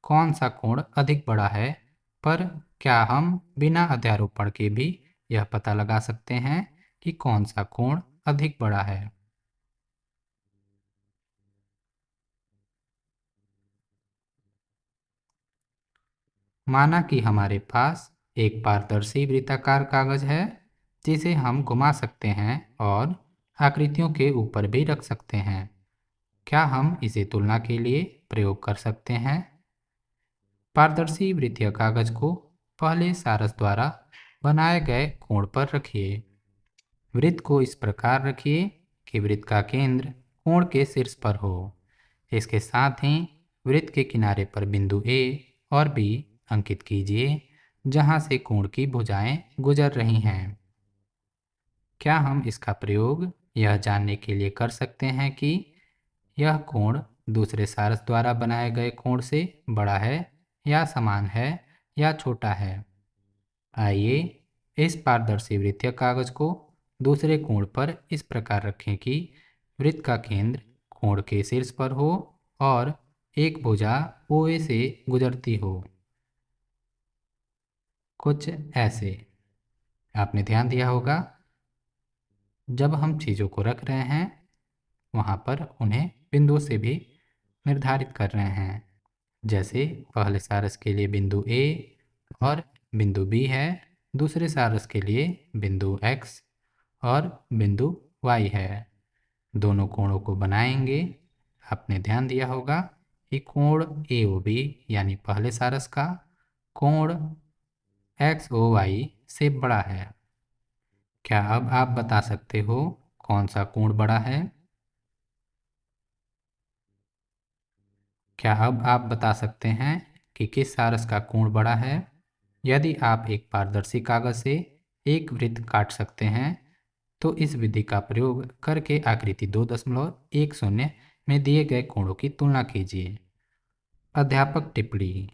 [SPEAKER 1] कौन सा कोण अधिक बड़ा है, पर क्या हम बिना अध्यारोपण के भी यह पता लगा सकते हैं कि कौन सा कोण अधिक बड़ा है। माना कि हमारे पास एक पारदर्शी वृत्ताकार कागज है जिसे हम घुमा सकते हैं और आकृतियों के ऊपर भी रख सकते हैं। क्या हम इसे तुलना के लिए प्रयोग कर सकते हैं। पारदर्शी वृत्तीय कागज को पहले सारस द्वारा बनाए गए कोण पर रखिए। वृत्त को इस प्रकार रखिए कि वृत्त का केंद्र कोण के शीर्ष पर हो। इसके साथ ही वृत्त के किनारे पर बिंदु ए और बी अंकित कीजिए जहां से कोण की भुजाएं गुजर रही हैं। क्या हम इसका प्रयोग यह जानने के लिए कर सकते हैं कि यह कोण दूसरे सारस द्वारा बनाए गए कोण से बड़ा है या समान है या छोटा है। आइए इस पारदर्शी वृत्तीय कागज को दूसरे कोण पर इस प्रकार रखें कि वृत्त का केंद्र कोण के शीर्ष पर हो और एक भुजा OA से गुजरती हो, कुछ ऐसे। आपने ध्यान दिया होगा जब हम चीज़ों को रख रहे हैं वहाँ पर उन्हें बिंदुओं से भी निर्धारित कर रहे हैं। जैसे पहले सारस के लिए बिंदु A और बिंदु B है, दूसरे सारस के लिए बिंदु X और बिंदु Y है। दोनों कोणों को बनाएंगे। आपने ध्यान दिया होगा कि कोण AOB यानी पहले सारस का कोण XOY से बड़ा है। क्या अब आप बता सकते हो कौन सा कोण बड़ा है। क्या अब आप बता सकते हैं कि किस सारस का कोण बड़ा है। यदि आप एक पारदर्शी कागज से एक वृत्त काट सकते हैं तो इस विधि का प्रयोग करके आकृति 2.10 में दिए गए कोणों की तुलना कीजिए। अध्यापक टिप्पणी।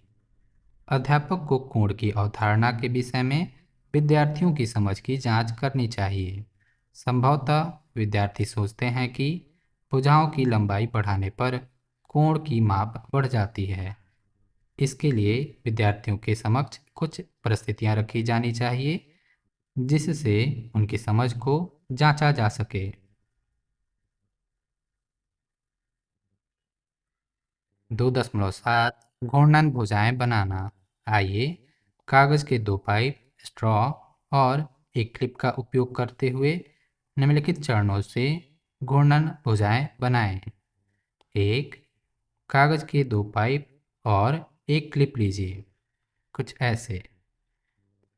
[SPEAKER 1] अध्यापक को कोण की अवधारणा के विषय में विद्यार्थियों की समझ की जांच करनी चाहिए। संभवतः विद्यार्थी सोचते हैं कि भुजाओं की लंबाई बढ़ाने पर कोण की माप बढ़ जाती है। इसके लिए विद्यार्थियों के समक्ष कुछ परिस्थितियां रखी जानी चाहिए जिससे उनकी समझ को जांचा जा सके। 2.7 घूर्णन भुजाएं बनाना। आइए कागज के दो पाइप, स्ट्रॉ और एक क्लिप का उपयोग करते हुए निम्नलिखित चरणों से घूर्णन भुजाएं बनाएं। एक, कागज के दो पाइप और एक क्लिप लीजिए, कुछ ऐसे।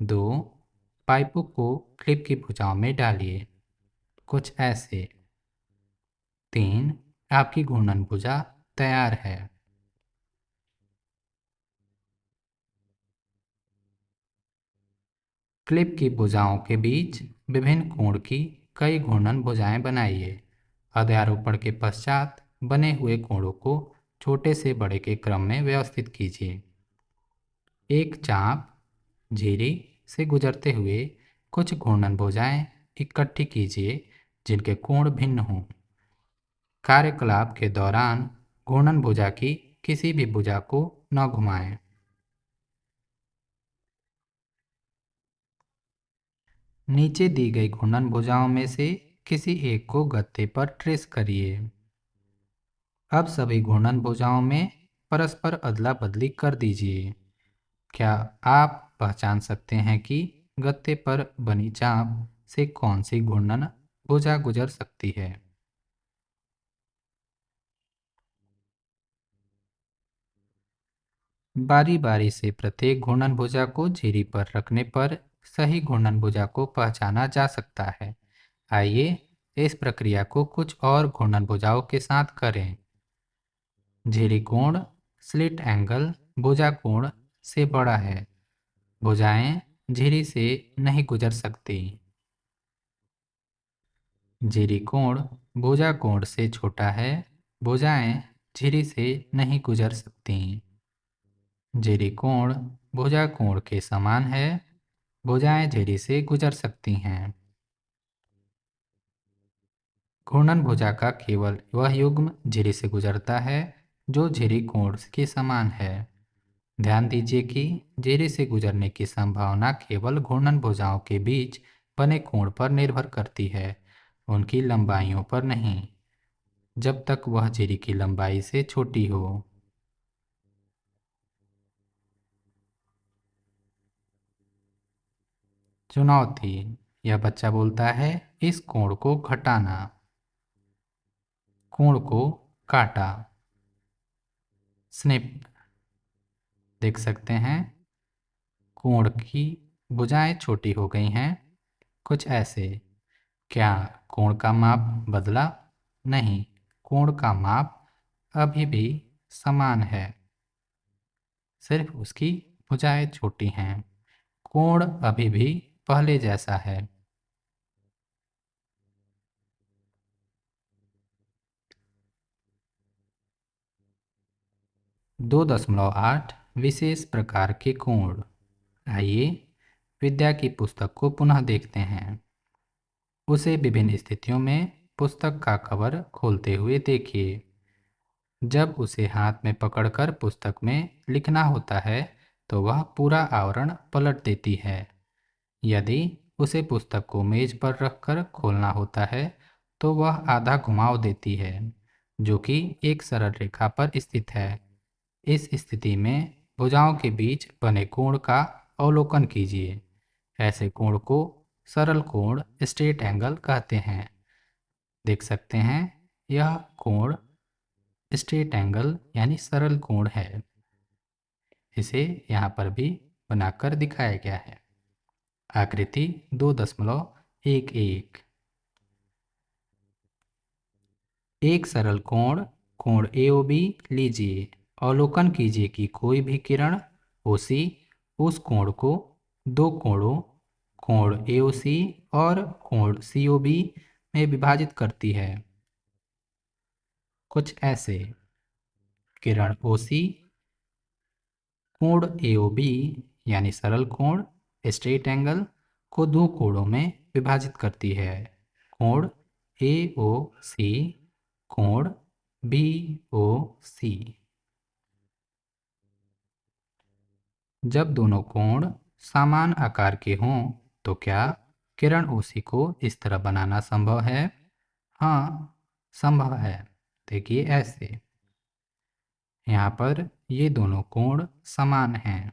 [SPEAKER 1] दो, पाइपों को क्लिप की भुजाओं में डालिए, कुछ ऐसे। तीन, आपकी घूर्णन भुजा तैयार है। क्लिप की भुजाओं के बीच विभिन्न कोण की कई घूर्णन भुजाएं बनाइए। अध्यारोपण के पश्चात बने हुए कोणों को छोटे से बड़े के क्रम में व्यवस्थित कीजिए। एक चाप झिरी से गुजरते हुए कुछ घूर्णन भुजाएं इकट्ठी कीजिए जिनके कोण भिन्न हों। कार्यकलाप के दौरान घूर्णन भुजा की किसी भी भुजा को न घुमाएं। नीचे दी गई घूर्णन भुजाओं में से किसी एक को गत्ते पर ट्रेस करिए। अब सभी घूर्णन भुजाओं में परस्पर अदला बदली कर दीजिए। क्या आप पहचान सकते हैं कि गत्ते पर बनी चाप से कौन सी घूर्णन भुजा गुजर सकती है? बारी बारी से प्रत्येक घूर्णन भुजा को झिरी पर रखने पर सही घूर्णन भुजा को पहचाना जा सकता है। आइए इस प्रक्रिया को कुछ और घूर्णन भुजाओं के साथ करें। झिरी कोण स्लिट एंगल भुजा कोण से बड़ा है। भुजाएं झिरी से नहीं गुजर सकती। झिरी कोण भुजा कोण से छोटा है। भुजाएं झिरी से नहीं गुजर सकती। झिरी कोण भुजा कोण के समान है। भुजाएं झिरी से गुजर सकती हैं। घूर्णन भुजा का केवल वह युग्म झिरी से गुजरता है जो झिरी कोण के समान है। ध्यान दीजिए कि झिरी से गुजरने की संभावना केवल घूर्णन भुजाओं के बीच बने कोण पर निर्भर करती है, उनकी लंबाइयों पर नहीं, जब तक वह झिरी की लंबाई से छोटी हो। चुनौती। यह बच्चा बोलता है, इस कोण को घटाना। कोण को काटा। स्निप। देख सकते हैं कोण की भुजाएं छोटी हो गई हैं, कुछ ऐसे। क्या कोण का माप बदला? नहीं, कोण का माप अभी भी समान है, सिर्फ उसकी भुजाएं छोटी हैं। कोण अभी भी पहले जैसा है। 2.8 विशेष प्रकार के कोण। आइए विद्या की पुस्तक को पुनः देखते हैं। उसे विभिन्न स्थितियों में पुस्तक का कवर खोलते हुए देखिए। जब उसे हाथ में पकड़कर पुस्तक में लिखना होता है तो वह पूरा आवरण पलट देती है। यदि उसे पुस्तक को मेज पर रखकर खोलना होता है तो वह आधा घुमाव देती है, जो कि एक सरल रेखा पर स्थित है। इस स्थिति में भुजाओं के बीच बने कोण का अवलोकन कीजिए। ऐसे कोण को सरल कोण स्ट्रेट एंगल कहते हैं। देख सकते हैं यह कोण स्ट्रेट एंगल यानी सरल कोण है। इसे यहाँ पर भी बनाकर दिखाया गया है। आकृति 2.11। एक सरल कोण कोण AOB लीजिए। अवलोकन कीजिए कि कोई भी किरण OC उस कोण को दो कोणों कोण AOC और कोण COB में विभाजित करती है, कुछ ऐसे। किरण OC कोण AOB यानी सरल कोण स्ट्रेट एंगल को दो कोणों में विभाजित करती है। कोण AOC, कोण BOC। जब दोनों कोण समान आकार के हों तो क्या किरण OC को इस तरह बनाना संभव है? हाँ, संभव है। देखिए ऐसे, यहाँ पर ये दोनों कोण समान हैं।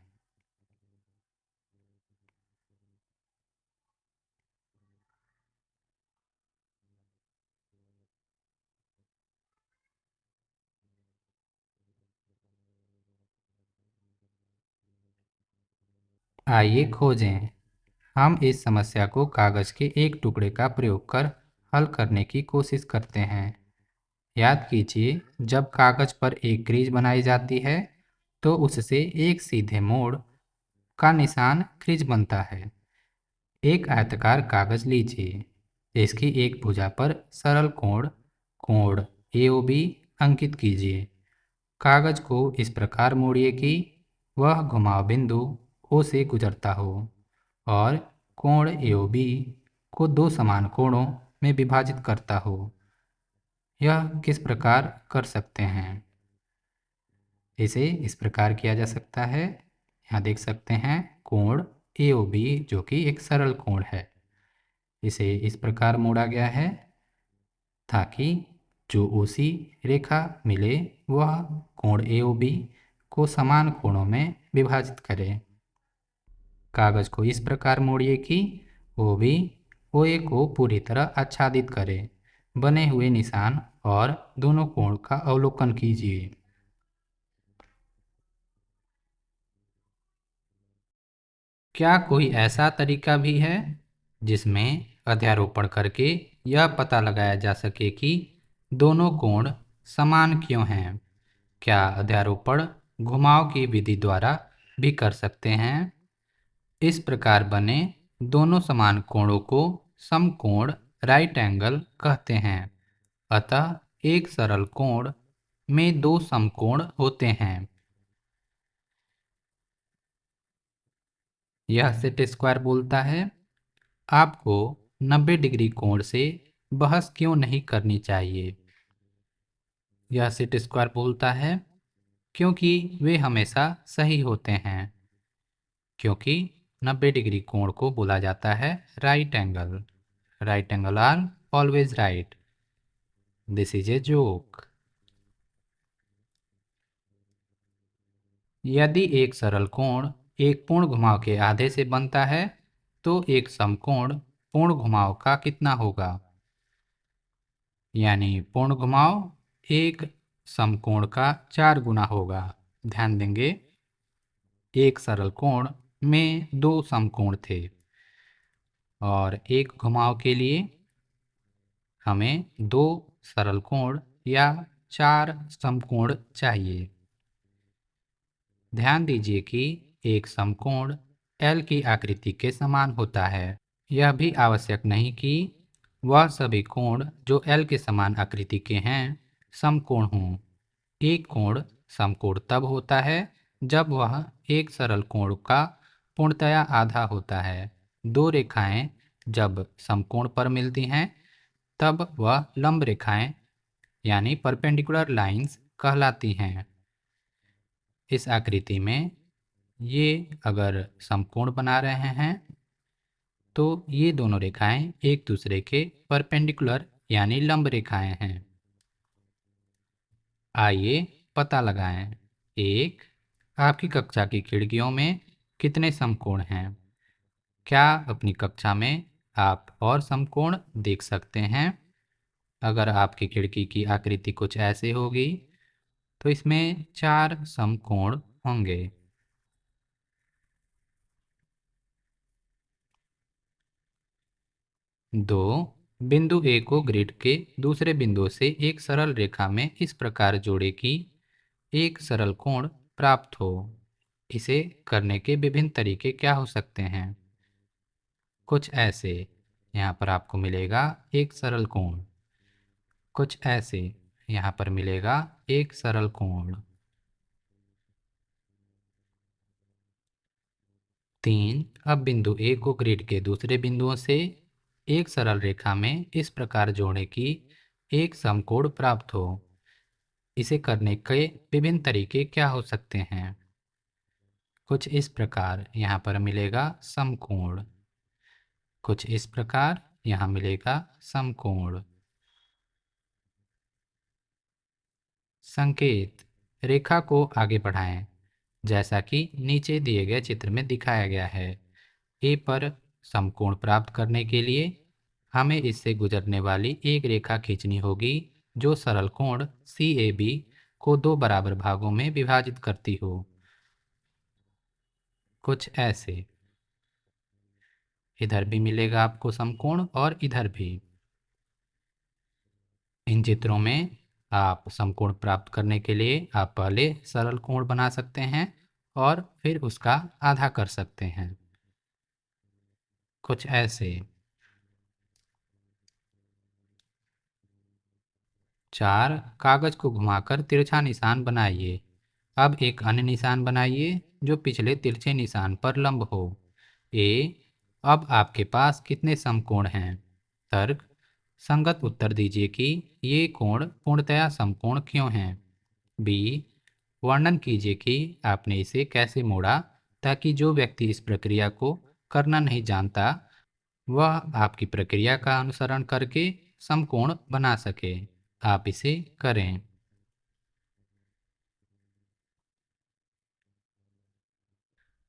[SPEAKER 1] आइए खोजें। हम इस समस्या को कागज के एक टुकड़े का प्रयोग कर हल करने की कोशिश करते हैं। याद कीजिए, जब कागज पर एक क्रीज बनाई जाती है तो उससे एक सीधे मोड़ का निशान क्रीज बनता है। एक आयताकार कागज लीजिए, इसकी एक भुजा पर सरल कोण कोण AOB अंकित कीजिए। कागज को इस प्रकार मोड़िए कि वह घुमाव बिंदु O से गुजरता हो और कोण AOB को दो समान कोणों में विभाजित करता हो। यह किस प्रकार कर सकते हैं? इसे इस प्रकार किया जा सकता है। यहाँ देख सकते हैं कोण AOB जो कि एक सरल कोण है, इसे इस प्रकार मोड़ा गया है ताकि जो OC रेखा मिले वह कोण AOB को समान कोणों में विभाजित करे। कागज को इस प्रकार मोड़िए कि OB OA को पूरी तरह आच्छादित करे। बने हुए निशान और दोनों कोण का अवलोकन कीजिए। क्या कोई ऐसा तरीका भी है जिसमें अध्यारोपण करके यह पता लगाया जा सके कि दोनों कोण समान क्यों हैं? क्या अध्यारोपण घुमाव की विधि द्वारा भी कर सकते हैं? इस प्रकार बने दोनों समान कोणों को समकोण राइट एंगल कहते हैं। अतः एक सरल कोण में दो समकोण होते हैं। यह सेट स्क्वायर बोलता है, आपको 90 डिग्री कोण से बहस क्यों नहीं करनी चाहिए। यह सेट स्क्वायर बोलता है, क्योंकि वे हमेशा सही होते हैं। क्योंकि 90 डिग्री कोण को बोला जाता है right angle. Right angle are always right. This is a joke. यदि एक सरल कोण एक पूर्ण घुमाव के आधे से बनता है तो एक समकोण पूर्ण घुमाव का कितना होगा? यानी पूर्ण घुमाव एक समकोण का 4 गुना होगा। ध्यान देंगे, एक सरल कोण में दो समकोण थे और एक घुमाव के लिए हमें दो सरल कोण या 4 समकोण चाहिए। ध्यान दीजिए कि एक समकोण L की आकृति के समान होता है। यह भी आवश्यक नहीं कि वह सभी कोण जो L के समान आकृति के हैं समकोण हों। एक कोण समकोण तब होता है जब वह एक सरल कोण का पूर्णतया आधा होता है। दो रेखाएं जब समकोण पर मिलती हैं तब वह लंब रेखाएं यानी परपेंडिकुलर लाइंस कहलाती हैं। इस आकृति में ये अगर समकोण बना रहे हैं तो ये दोनों रेखाएं एक दूसरे के परपेंडिकुलर यानी लंब रेखाएं हैं। आइए पता लगाएं। एक, आपकी कक्षा की खिड़कियों में कितने समकोण हैं? क्या अपनी कक्षा में आप और समकोण देख सकते हैं? अगर आपकी खिड़की की आकृति कुछ ऐसे होगी तो इसमें 4 समकोण होंगे। दो, बिंदु ए को ग्रिड के दूसरे बिंदु से एक सरल रेखा में इस प्रकार जोड़े कि एक सरल कोण प्राप्त हो। इसे करने के विभिन्न तरीके क्या हो सकते हैं? कुछ ऐसे, यहाँ पर आपको मिलेगा एक सरल कोण। कुछ ऐसे, यहाँ पर मिलेगा एक सरल कोण। 3। अब बिंदु ए को ग्रिड के दूसरे बिंदुओं से एक सरल रेखा में इस प्रकार जोड़ें कि एक समकोण प्राप्त हो। इसे करने के विभिन्न तरीके क्या हो सकते हैं? कुछ इस प्रकार यहाँ पर मिलेगा समकोण, कुछ इस प्रकार यहाँ मिलेगा समकोण। संकेत: रेखा को आगे बढ़ाएं जैसा कि नीचे दिए गए चित्र में दिखाया गया है। ए पर समकोण प्राप्त करने के लिए हमें इससे गुजरने वाली एक रेखा खींचनी होगी जो सरल कोण CAB को दो बराबर भागों में विभाजित करती हो, कुछ ऐसे। इधर भी मिलेगा आपको समकोण और इधर भी। इन चित्रों में आप समकोण प्राप्त करने के लिए आप पहले सरल कोण बना सकते हैं और फिर उसका आधा कर सकते हैं, कुछ ऐसे। 4। कागज को घुमाकर तिरछा निशान बनाइए। अब एक अन्य निशान बनाइए जो पिछले तिरछे निशान पर लंब हो। ए। अब आपके पास कितने समकोण हैं? तर्क: संगत उत्तर दीजिए कि ये कोण पूर्णतया समकोण क्यों हैं। बी। वर्णन कीजिए कि आपने इसे कैसे मोड़ा ताकि जो व्यक्ति इस प्रक्रिया को करना नहीं जानता वह आपकी प्रक्रिया का अनुसरण करके समकोण बना सके। आप इसे करें।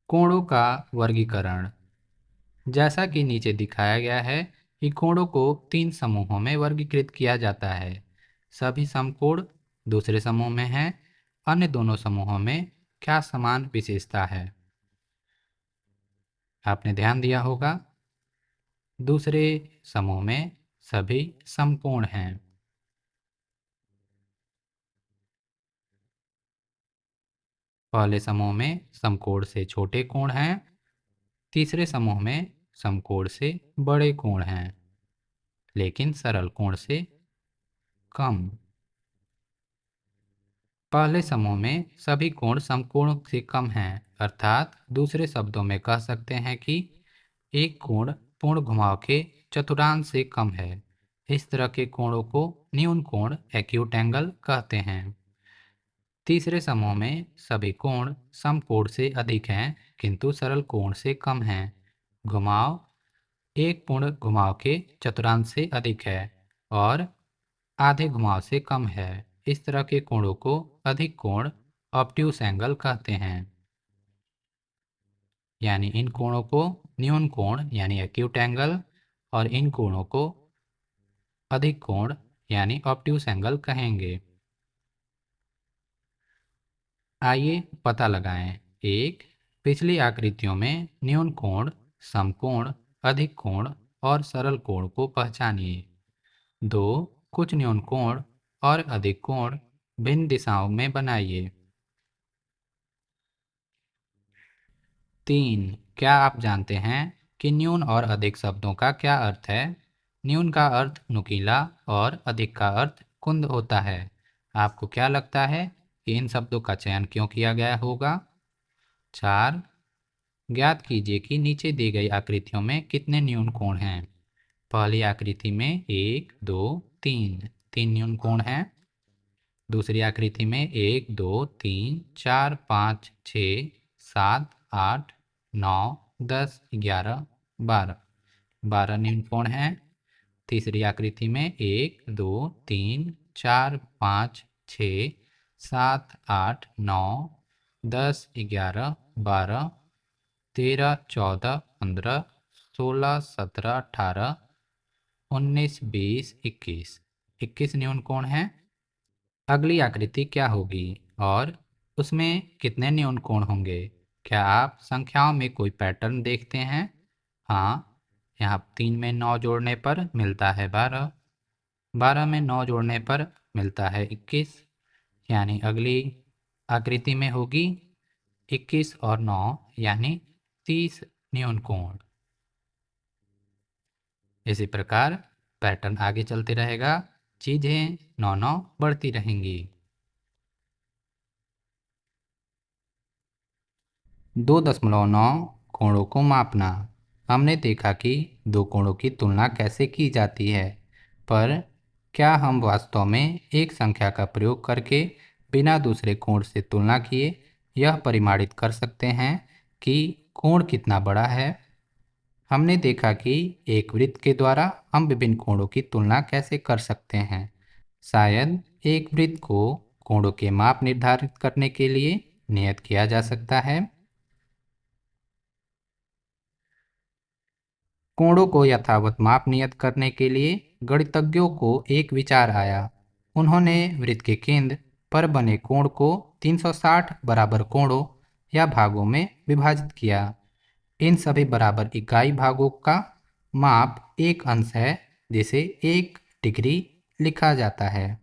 [SPEAKER 1] कोणों का वर्गीकरण: जैसा कि नीचे दिखाया गया है कि कोणों को 3 समूहों में वर्गीकृत किया जाता है। सभी समकोण दूसरे समूह में हैं। अन्य दोनों समूहों में क्या समान विशेषता है? आपने ध्यान दिया होगा। दूसरे समूह में सभी समकोण हैं। पहले समूह में समकोण से छोटे कोण हैं। तीसरे समूह में समकोण से बड़े कोण हैं लेकिन सरल कोण से कम। पहले समूह में सभी कोण समकोण से कम हैं, अर्थात दूसरे शब्दों में कह सकते हैं कि एक कोण पूर्ण घुमाव के चतुर्थांश से कम है। इस तरह के कोणों को न्यून कोण एक्यूट एंगल कहते हैं। तीसरे समूह में सभी कोण समकोण से अधिक हैं किंतु सरल कोण से कम हैं। घुमाव एक पूर्ण घुमाव के चतुर्थांश से अधिक है और आधे घुमाव से कम है। इस तरह के कोणों को अधिक कोण ऑब्ट्यूस एंगल कहते हैं। यानी इन कोणों को न्यून कोण यानी एक्यूट एंगल और इन कोणों को अधिक कोण यानी ऑब्ट्यूस एंगल कहेंगे। आइए पता लगाएं। 1। पिछली आकृतियों में न्यून कोण, समकोण, अधिक कोण और सरल कोण को पहचानिए। 2। कुछ न्यून कोण और अधिक कोण भिन्न दिशाओं में बनाइए। 3। क्या आप जानते हैं कि न्यून और अधिक शब्दों का क्या अर्थ है? न्यून का अर्थ नुकीला और अधिक का अर्थ कुंद होता है। आपको क्या लगता है कि इन शब्दों का चयन क्यों किया गया होगा? 4। ज्ञात कीजिए कि नीचे दी गई आकृतियों में कितने न्यून कोण हैं। पहली आकृति में 1, 2, 3 तीन न्यून कोण हैं। दूसरी आकृति में 1, 2, 3, 4, 5, 6, 7, 8, 9, 10, 11, 12 12 न्यून कोण हैं। तीसरी आकृति में 1, 2, 3, 4, 5, 6, 7, 8, 9, 10, 11, 12, 13, 14, 15, 16, 17, 18, 19, 20, 21 21 न्यून कोण हैं। अगली आकृति क्या होगी और उसमें कितने न्यून कोण होंगे? क्या आप संख्याओं में कोई पैटर्न देखते हैं? हाँ, यहाँ 3 में 9 जोड़ने पर मिलता है 12, 12 में 9 जोड़ने पर मिलता है 21। यानी अगली आकृति में होगी 21 और 9 यानी 30 न्यून कोण। इसी प्रकार पैटर्न आगे चलते रहेगा, चीजें 9 बढ़ती रहेंगी। 2.9 कोणों को मापना। हमने देखा कि दो कोणों की तुलना कैसे की जाती है, पर क्या हम वास्तव में एक संख्या का प्रयोग करके बिना दूसरे कोण से तुलना किए यह परिमाणित कर सकते हैं कि कोण कितना बड़ा है? हमने देखा कि एक वृत्त के द्वारा हम विभिन्न कोणों की तुलना कैसे कर सकते हैं। शायद एक वृत्त को कोणों के माप निर्धारित करने के लिए नियत किया जा सकता है। कोणों को यथावत माप नियत करने के लिए गणितज्ञों को एक विचार आया। उन्होंने वृत्त के केंद्र पर बने कोण को 360 बराबर कोणों या भागों में विभाजित किया। इन सभी बराबर इकाई भागों का माप एक अंश है, जिसे 1 डिग्री लिखा जाता है।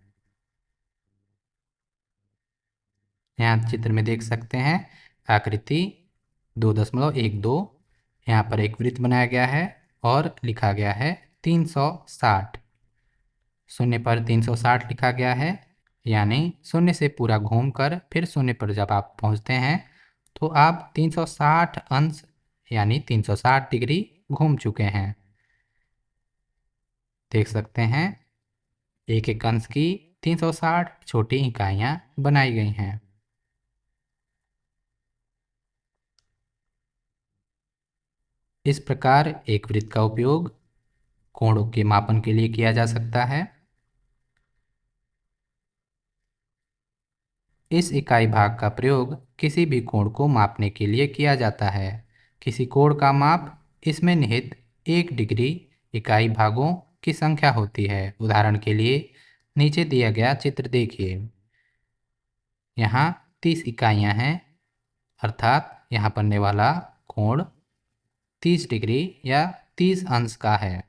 [SPEAKER 1] यहाँ चित्र में देख सकते हैं आकृति 2.12। यहाँ पर एक वृत्त बनाया गया है और लिखा गया है 360। शून्य पर 360 लिखा गया है, यानी शून्य से पूरा घूमकर फिर शून्य पर जब आप पहुँचते हैं तो आप 360 अंश यानी 360 डिग्री घूम चुके हैं। देख सकते हैं एक एक अंश की 360 छोटी इकाइयाँ बनाई गई हैं। इस प्रकार एक वृत्त का उपयोग कोणों के मापन के लिए किया जा सकता है। इस इकाई भाग का प्रयोग किसी भी कोण को मापने के लिए किया जाता है। किसी कोण का माप इसमें निहित 1 डिग्री इकाई भागों की संख्या होती है। उदाहरण के लिए नीचे दिया गया चित्र देखिए। यहाँ 30 इकाइयाँ हैं, अर्थात यहाँ बनने वाला कोण 30 डिग्री या 30 अंश का है।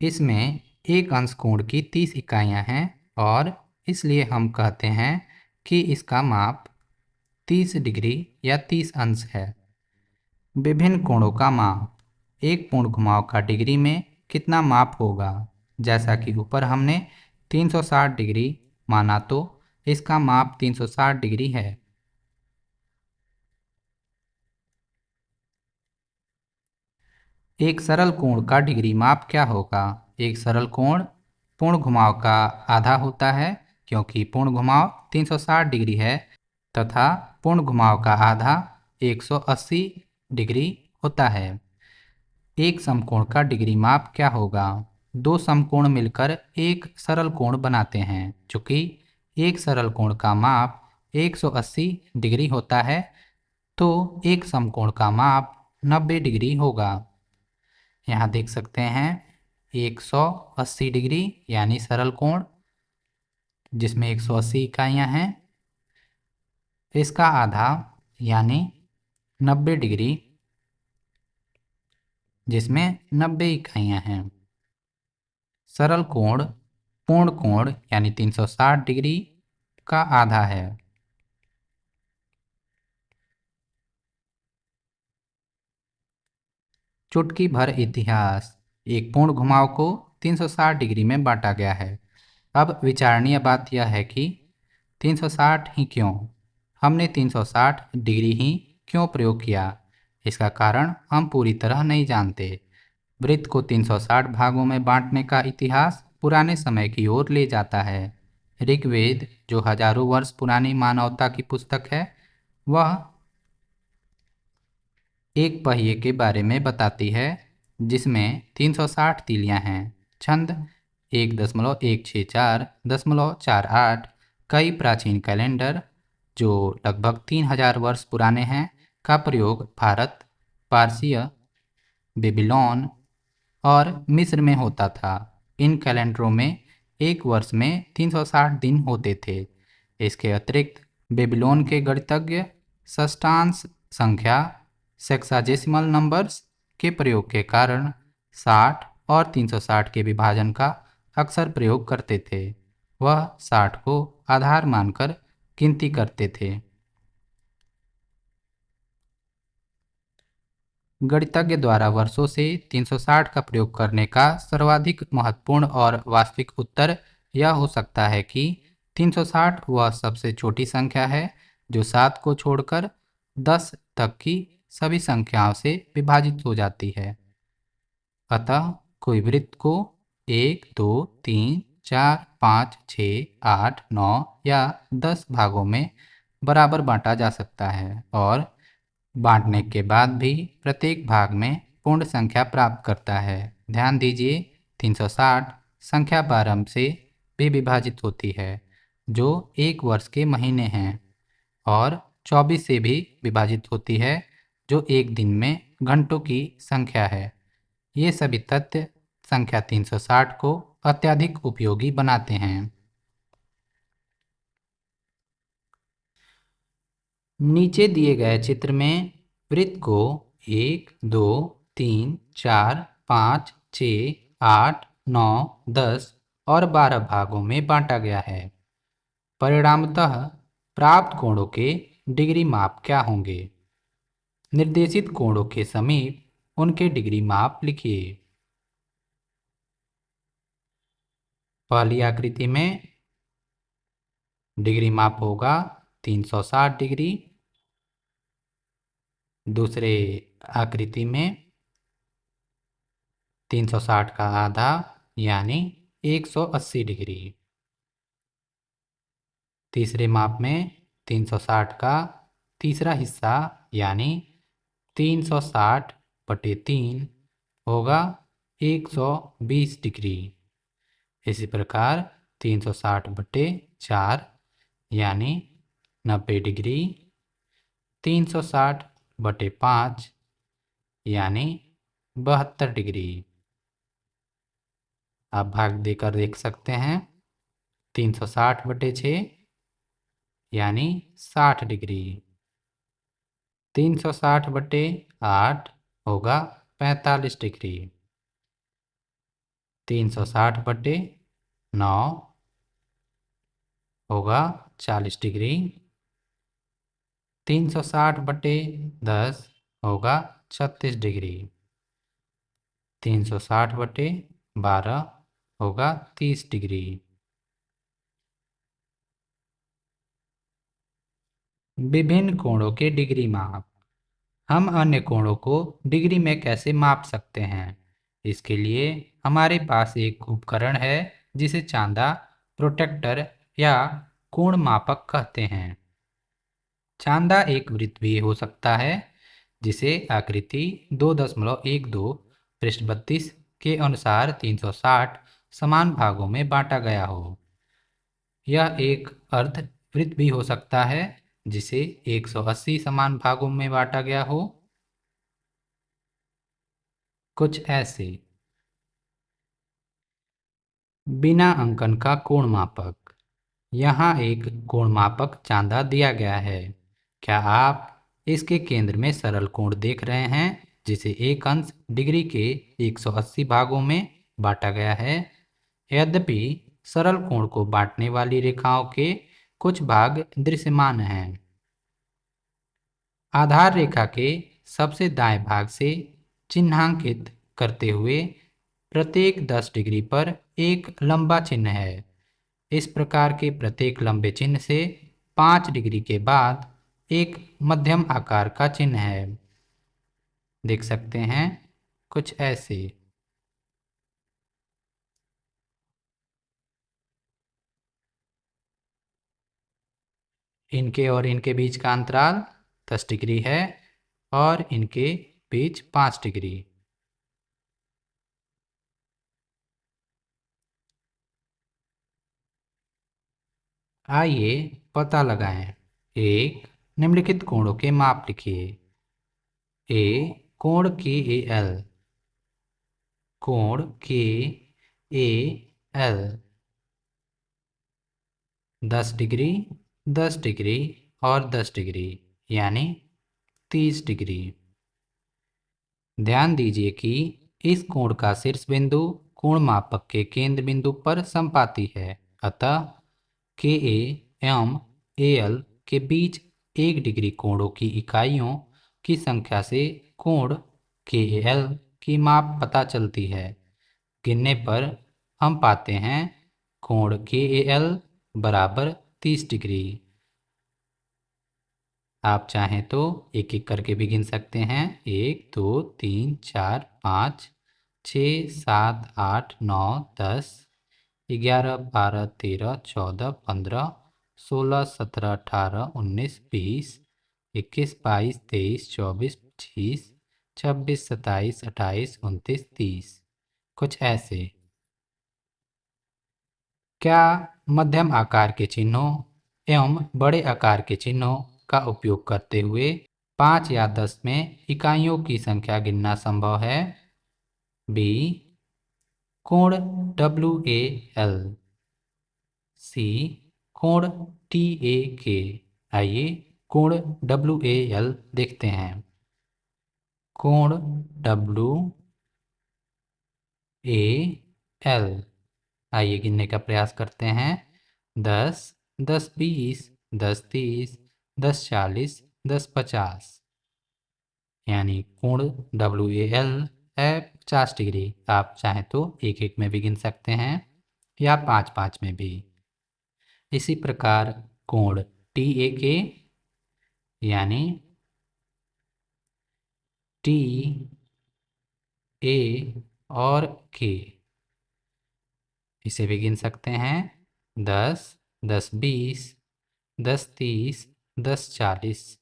[SPEAKER 1] इसमें एक अंश कोण की 30 इकाइयाँ हैं और इसलिए हम कहते हैं कि इसका माप 30 डिग्री या 30 अंश है। विभिन्न कोणों का माप। एक पूर्ण घुमाव का डिग्री में कितना माप होगा? जैसा कि ऊपर हमने 360 डिग्री माना तो इसका माप 360 डिग्री है। एक सरल कोण का डिग्री माप क्या होगा? एक सरल कोण पूर्ण घुमाव का आधा होता है, क्योंकि पूर्ण घुमाव 360 डिग्री है तथा पूर्ण घुमाव का आधा 180 डिग्री होता है। एक समकोण का डिग्री माप क्या होगा? दो समकोण मिलकर एक सरल कोण बनाते हैं। चूंकि एक सरल कोण का माप 180 डिग्री होता है, तो एक समकोण का माप 90 डिग्री होगा। यहाँ देख सकते हैं 180 डिग्री यानी सरल कोण, जिसमें 180 इकाइयाँ हैं। इसका आधा यानी 90 डिग्री, जिसमें 90 इकाइयाँ हैं। सरल कोण पूर्ण कोण यानी 360 डिग्री का आधा है। चुटकी भर इतिहास। एक पूर्ण घुमाव को 360 डिग्री में बांटा गया है। अब विचारणीय बात यह है कि 360 ही क्यों? हमने 360 डिग्री ही क्यों प्रयोग किया? इसका कारण हम पूरी तरह नहीं जानते। वृत्त को 360 भागों में बांटने का इतिहास पुराने समय की ओर ले जाता है। ऋग्वेद, जो हजारों वर्ष पुरानी मानवता की पुस्तक है, वह एक पहिए के बारे में बताती है जिसमें 360 तीलियां हैं। छंद 1.164.48। कई प्राचीन कैलेंडर, जो लगभग 3000 वर्ष पुराने हैं, का प्रयोग भारत, पारसिया, बेबीलोन और मिस्र में होता था। इन कैलेंडरों में एक वर्ष में 360 दिन होते थे। इसके अतिरिक्त बेबीलोन के गणितज्ञ षष्ठांश संख्या सेक्साजेसिमल नंबर्स के प्रयोग के कारण 60 और 360 के विभाजन का अक्सर प्रयोग करते थे। वह 60 को आधार मानकर गिनती करते थे। गणितज्ञ द्वारा वर्षों से 360 का प्रयोग करने का सर्वाधिक महत्वपूर्ण और वास्तविक उत्तर यह हो सकता है कि 360 वह सबसे छोटी संख्या है जो 7 को छोड़कर 10 तक की सभी संख्याओं से विभाजित हो जाती है। अतः कोई वृत्त को 1, 2, 3, 4, 5, 6, 8, 9 या 10 भागों में बराबर बांटा जा सकता है और बांटने के बाद भी प्रत्येक भाग में पूर्ण संख्या प्राप्त करता है। ध्यान दीजिए, 360 संख्या प्रारंभ से भी विभाजित होती है, जो एक वर्ष के महीने हैं, और 24 से भी विभाजित होती है, जो एक दिन में घंटों की संख्या है। ये सभी तथ्य संख्या 360 को अत्यधिक उपयोगी बनाते हैं। नीचे दिए गए चित्र में वृत्त को 1, 2, 3, 4, 5, 6, 8, 9, 10 और 12 भागों में बांटा गया है। परिणामतः प्राप्त कोणों के डिग्री माप क्या होंगे? निर्देशित कोणों के समीप उनके डिग्री माप लिखिए। पहली आकृति में डिग्री माप होगा 360 डिग्री। दूसरे आकृति में 360 का आधा यानी 180 डिग्री। तीसरे माप में 360 का तीसरा हिस्सा यानी 360 बटे 3 होगा 120 डिग्री। इसी प्रकार 360 बटे 4 यानी 90 डिग्री, 360 बटे 5 यानी 72 डिग्री। आप भाग देकर देख सकते हैं। 360 बटे 6 यानी 60 डिग्री। 360 बटे 8 होगा 45 डिग्री। 360 बटे 9 होगा 40 डिग्री। 360 बटे 10 होगा 36 डिग्री। 360 बटे 12 होगा 30 डिग्री। विभिन्न कोणों के डिग्री माप। हम अन्य कोणों को डिग्री में कैसे माप सकते हैं? इसके लिए हमारे पास एक उपकरण है जिसे चांदा प्रोटेक्टर या कोण मापक कहते हैं। चांदा एक वृत्त भी हो सकता है जिसे आकृति 2.12 पृष्ठ 32 के अनुसार 360 समान भागों में बांटा गया हो। यह एक अर्ध वृत्त भी हो सकता है जिसे 180 समान भागों में बांटा गया हो। कुछ ऐसे। बिना अंकन का कोण मापक। यहाँ एक कोण मापक चांदा दिया गया है। क्या आप इसके केंद्र में सरल कोण देख रहे हैं जिसे एक अंश डिग्री के 180 भागों में बांटा गया है? यद्यपि सरल कोण को बांटने वाली रेखाओं के कुछ भाग दृश्यमान हैं। आधार रेखा के सबसे दाएं भाग से चिन्हांकित करते हुए प्रत्येक 10 डिग्री पर एक लंबा चिन्ह है। इस प्रकार के प्रत्येक लंबे चिन्ह से 5 डिग्री के बाद एक मध्यम आकार का चिन्ह है। देख सकते हैं कुछ ऐसे। इनके और इनके बीच का अंतराल 10 डिग्री है और इनके बीच 5 डिग्री। आइए पता लगाएं। एक, निम्नलिखित कोणों के माप लिखिए। ए कोण के ए एल, कोण के ए एल 10 डिग्री, 10 डिग्री और 10 डिग्री यानी 30 डिग्री। ध्यान दीजिए कि इस कोण का शीर्ष बिंदु कोण मापक के केंद्र बिंदु पर संपाती है। अतः के ए एवं ए एल के बीच 1 डिग्री कोणों की इकाइयों की संख्या से कोण के ए एल की माप पता चलती है। गिनने पर हम पाते हैं कोण के ए एल बराबर 30 डिग्री। आप चाहें तो एक एक करके भी गिन सकते हैं। 1 2 3 4 5 6 7 8 9 10 11 12 13 14 15 16 17 18 19 20 21 22 23 24 25 26 27 28 29 30। कुछ ऐसे। क्या मध्यम आकार के चिन्हों एवं बड़े आकार के चिन्हों का उपयोग करते हुए 5 या 10 में इकाइयों की संख्या गिनना संभव है? बी। कोण WAL। सी। कोण TAK। आइए कोण WAL देखते हैं। कोण WAL, आइए गिनने का प्रयास करते हैं। 10 10 20 10 30 10 40 10 50, यानी कोण WAL है 50 डिग्री। आप चाहें तो एक एक में भी गिन सकते हैं या 5 5 में भी। इसी प्रकार कोण TAK, यानी TA और K, इसे भी गिन सकते हैं। 10 10 20 10 30 10 40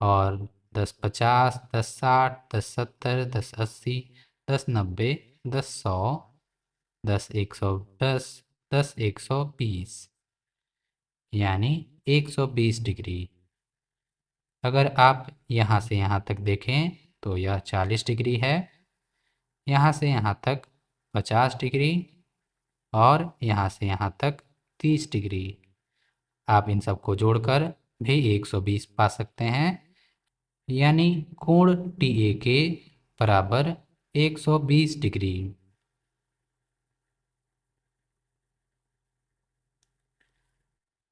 [SPEAKER 1] और 10 50 10 60 10 70 10 80 10 90 10 100 10 110 10 120, यानी 120 डिग्री। अगर आप यहाँ से यहाँ तक देखें तो यह 40 डिग्री है, यहाँ से यहाँ तक 50 डिग्री और यहाँ से यहाँ तक 30 डिग्री। आप इन सबको जोड़कर भी 120 पा सकते हैं, यानी कोण TAK बराबर 120 डिग्री।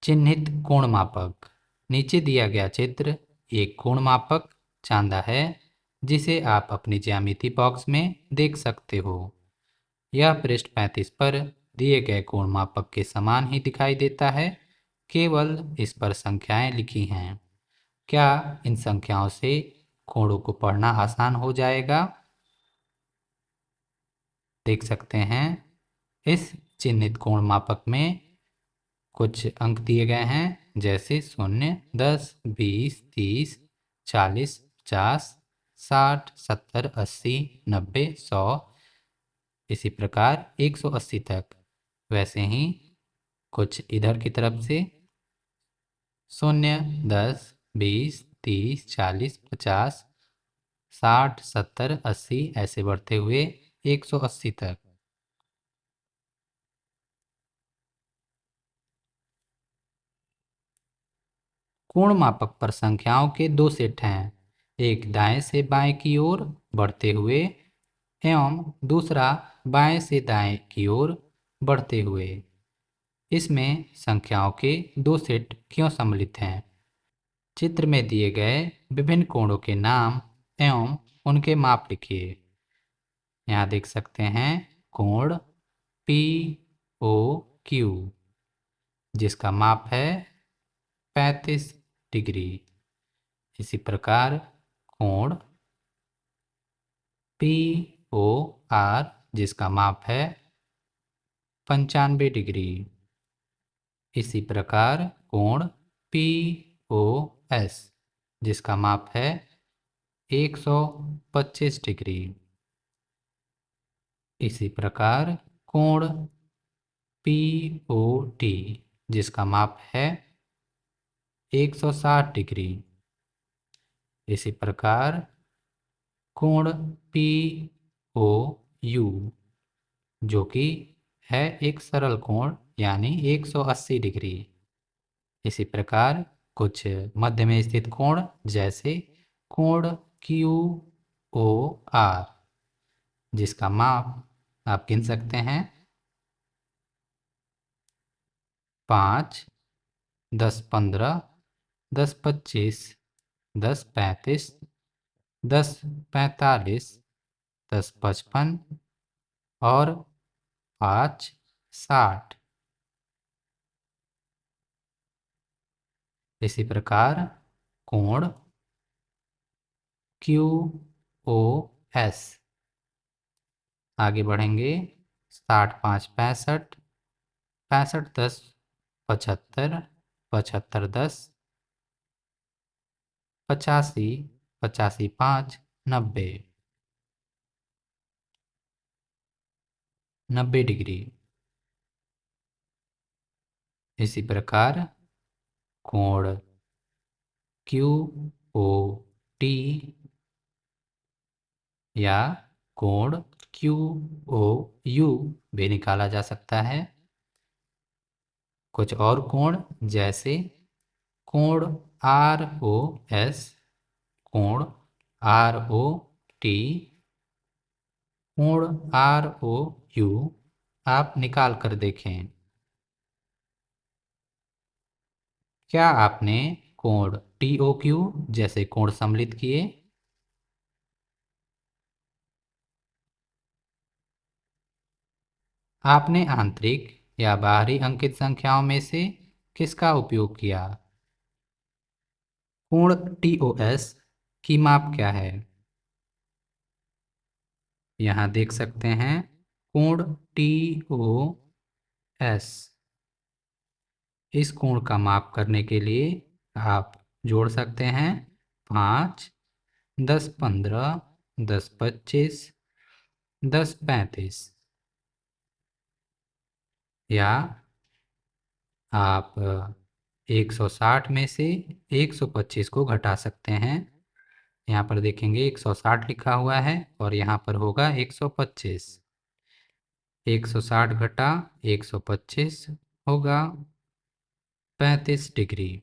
[SPEAKER 1] चिन्हित कोण मापक। नीचे दिया गया चित्र एक कोण मापक चांदा है, जिसे आप अपनी ज्यामिति बॉक्स में देख सकते हो। यह पृष्ठ 35 पर दिए गए कोण मापक के समान ही दिखाई देता है, केवल इस पर संख्याएं लिखी हैं। क्या इन संख्याओं से कोणों को पढ़ना आसान हो जाएगा? देख सकते हैं इस चिन्हित कोण मापक में कुछ अंक दिए गए हैं, जैसे 0 10 20 30 40 50 60 70 80 90 100, इसी प्रकार 180 तक। वैसे ही कुछ इधर की तरफ से 0 10 20 30 40 50 60 70 80 ऐसे बढ़ते हुए 180 तक। कोण मापक पर संख्याओं के दो सेट हैं, एक दाएं से बाएं की ओर बढ़ते हुए एवं दूसरा बाएं से दाएं की ओर बढ़ते हुए। इसमें संख्याओं के दो सेट क्यों सम्मिलित हैं? चित्र में दिए गए विभिन्न कोणों के नाम एवं उनके माप लिखिए। यहाँ देख सकते हैं कोण POQ, जिसका माप है 35 डिग्री। इसी प्रकार कोण POR, जिसका माप है 95 डिग्री। इसी प्रकार कोण POS, जिसका माप है 125 डिग्री। इसी प्रकार कोण POT, जिसका माप है 160 डिग्री। इसी प्रकार कोण POU, जो कि है एक सरल कोण, यानी 180 डिग्री। इसी प्रकार कुछ मध्य में स्थित कोण, जैसे कोण QOR, जिसका माप आप गिन सकते हैं 5 10 15 10 25 10 35 10 45 10 55 और 5 60। इसी प्रकार कोण क्यू ओ एस। आगे बढ़ेंगे। 60 5 65, 65 10 75, 75 10 85, 85 5 90, 90 डिग्री। इसी प्रकार कोण क्यू ओ टी या कोण क्यू ओ यू भी निकाला जा सकता है। कुछ और कोण जैसे कोण आर ओ एस, कोण आर ओ टी, कोण आर ओ यू आप निकाल कर देखें। क्या आपने कोण टी ओ क्यू जैसे कोण सम्मिलित किए? आपने आंतरिक या बाहरी अंकित संख्याओं में से किसका उपयोग किया? कोण टी ओ एस की माप क्या है? यहाँ देख सकते हैं कोण टी ओ एस। इस कोण का माप करने के लिए आप जोड़ सकते हैं 5, 10 15, 10 25, 10 35, या आप 160 में से 125 को घटा सकते हैं। यहाँ पर देखेंगे 160 लिखा हुआ है और यहाँ पर होगा 125। 160 घटा 125 होगा 35 डिग्री।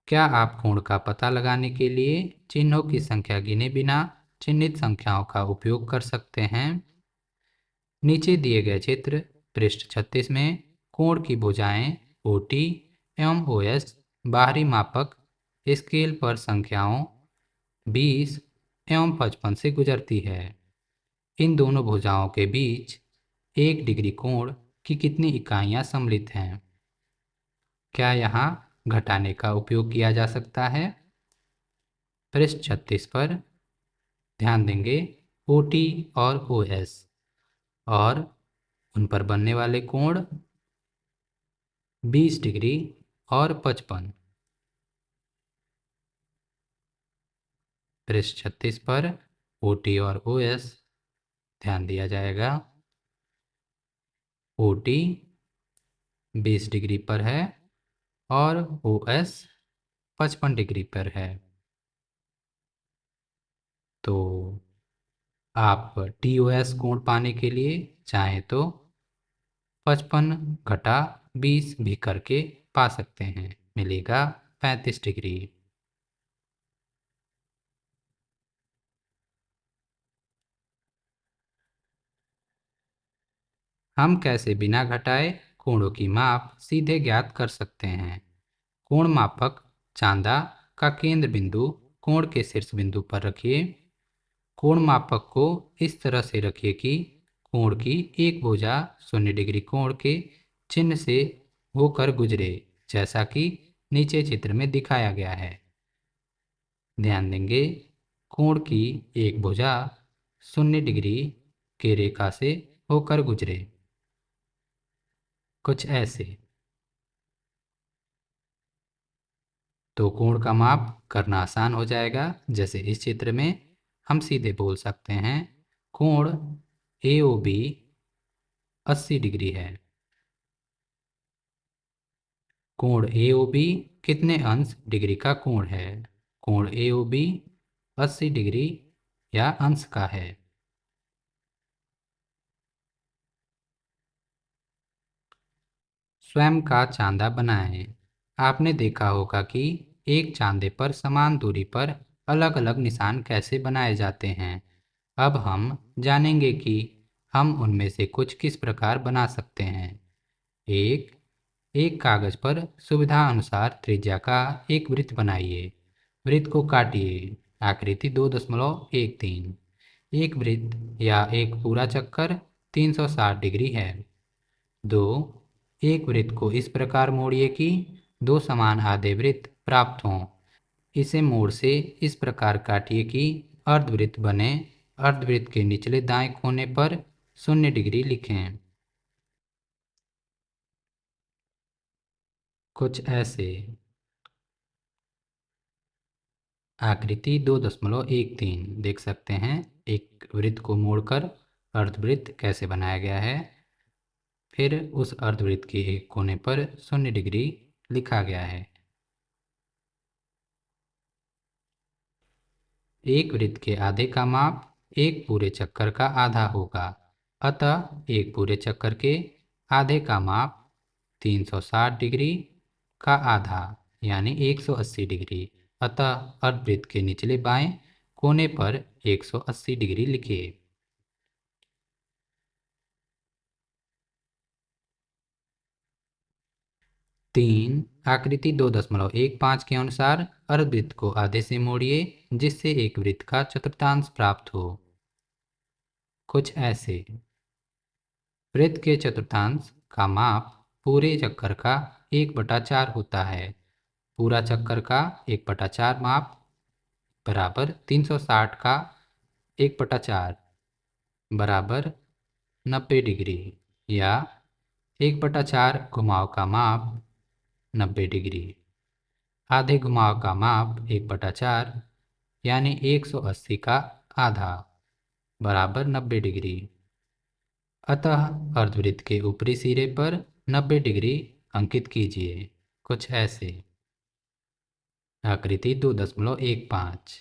[SPEAKER 1] क्या आप कोण का पता लगाने के लिए चिन्हों की संख्या गिने बिना चिन्हित संख्याओं का उपयोग कर सकते हैं? नीचे दिए गए चित्र पृष्ठ 36 में कोण की भुजाएं OT एवं OS बाहरी मापक स्केल पर संख्याओं 20 एवं 55 से गुजरती है। इन दोनों भुजाओं के बीच 1 डिग्री कोण की कितनी इकाइयां सम्मिलित हैं? क्या यहाँ घटाने का उपयोग किया जा सकता है? पृष्ठ 36 पर ध्यान देंगे OT और OS और उन पर बनने वाले कोण 20 डिग्री और 55। पृष्ठ 36 पर OT और OS ध्यान दिया जाएगा। OT 20 डिग्री पर है और OS 55 डिग्री पर है। तो आप TOS कोण पाने के लिए चाहें तो 55 घटा 20 भी करके पा सकते हैं, मिलेगा 35 डिग्री। हम कैसे बिना घटाए कोणों की माप सीधे ज्ञात कर सकते हैं? कोण मापक चांदा का केंद्र बिंदु कोण के शीर्ष बिंदु पर रखिए। कोण मापक को इस तरह से रखिए कि कोण की एक भुजा 0 डिग्री कोण के चिन्ह से होकर गुजरे, जैसा कि नीचे चित्र में दिखाया गया है। ध्यान देंगे कोण की एक भुजा 0 डिग्री के रेखा से होकर गुजरे, कुछ ऐसे। तो कोण का माप करना आसान हो जाएगा। जैसे इस चित्र में हम सीधे बोल सकते हैं कोण AOB 80 डिग्री है। कोण AOB कितने अंश डिग्री का कोण है? कोण AOB 80 डिग्री या अंश का है। स्वयं का चांदा बनाएं। आपने देखा होगा कि एक चांदे पर समान दूरी पर अलग अलग निशान कैसे बनाए जाते हैं। अब हम जानेंगे कि हम उनमें से कुछ किस प्रकार बना सकते हैं। एक एक कागज पर सुविधा अनुसार त्रिज्या का एक वृत्त बनाइए। वृत्त को काटिए। आकृति 2.13। एक वृत्त या एक पूरा चक्कर 360 डिग्री है। 2. एक वृत्त को इस प्रकार मोड़िए कि दो समान आधे वृत्त प्राप्त हों। इसे मोड़ से इस प्रकार काटिए कि अर्धवृत्त बने। अर्धवृत्त के निचले दाएं कोने पर 0 डिग्री लिखें। कुछ ऐसे। आकृति 2.13 देख सकते हैं। एक वृत्त को मोड़कर अर्धवृत्त कैसे बनाया गया है। फिर उस अर्धवृत्त के एक कोने पर 0 डिग्री लिखा गया है। एक वृत्त के आधे का माप एक पूरे चक्कर का आधा होगा। अतः एक पूरे चक्कर के आधे का माप 360 डिग्री का आधा यानी 180 डिग्री। अतः अर्धवृत्त के निचले बाएं कोने पर 180 डिग्री लिखिए। 3. आकृति 2.15 के अनुसार अर्धवृत्त को आधे से मोड़िए जिससे एक वृत्त का चतुर्थांश प्राप्त हो। कुछ ऐसे। वृत्त के चतुर्थांश का माप पूरे चक्कर का 1/4 होता है। पूरा चक्कर का 1/4 माप बराबर 360 का 1/4 बराबर 90 डिग्री या 1/4 घुमाव का माप 90 डिग्री। आधे घुमाव का माप 1/4 यानी 180 का आधा बराबर 90 डिग्री। अतः अर्धवृत्त के ऊपरी सिरे पर 90 डिग्री अंकित कीजिए। कुछ ऐसे। आकृति 2.15।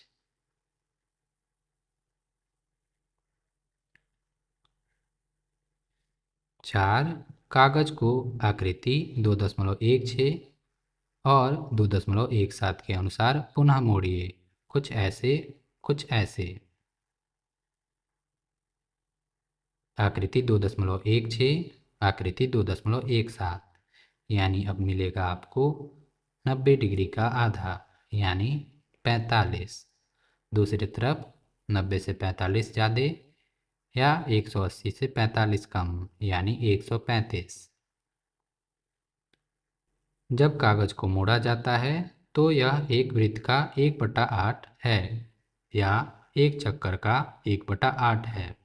[SPEAKER 1] 4. कागज को आकृति 2.16 और 2.17 के अनुसार पुनः मोड़िए। कुछ ऐसे कुछ ऐसे। आकृति 2.16 आकृति 2.17 यानी अब मिलेगा आपको 90 डिग्री का आधा यानी 45। दूसरी तरफ 90 से 45 ज़्यादा या 180 से 45 कम यानी 135। जब कागज को मोड़ा जाता है तो यह एक वृत्त का 1/8 है या एक चक्कर का 1/8 है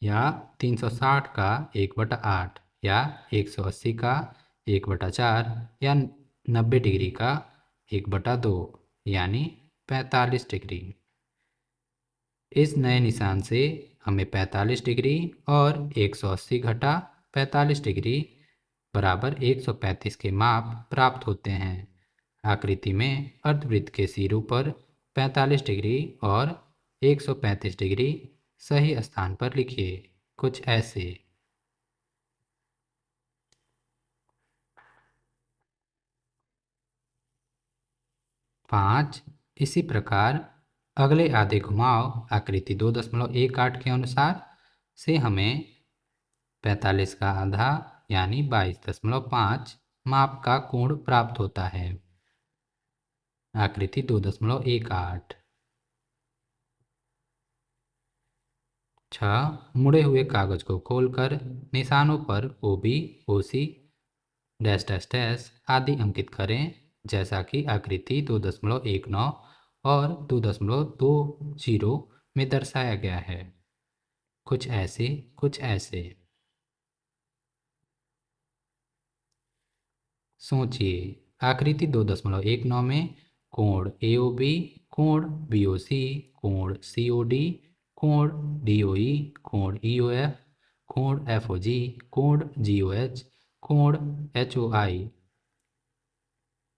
[SPEAKER 1] या 360 का 1/8 या 180 का 1/4 या 90 डिग्री का 1/2 यानी 45 डिग्री। इस नए निशान से हमें 45 डिग्री और 180 घटा 45 डिग्री बराबर 135 के माप प्राप्त होते हैं। आकृति में अर्धवृत्त के सिरों पर 45 डिग्री और 135 डिग्री सही स्थान पर लिखिए। कुछ ऐसे। 5. इसी प्रकार अगले आधे घुमाव आकृति 2.18 के अनुसार से हमें 45 का आधा यानी 22.5 माप का कोण प्राप्त होता है। आकृति 2.18। 6. मुड़े हुए कागज को खोलकर निशानों पर OB, OC, dash dash dash आदि अंकित करें जैसा कि आकृति 2.19 और 2.20 में दर्शाया गया है। कुछ ऐसे कुछ ऐसे। सोचिए। आकृति 2.19 में कोण AOB, कोण BOC, कोण COD, कोण DOE, कोण EOF, कोण FOG, कोण GOH, कोण HOI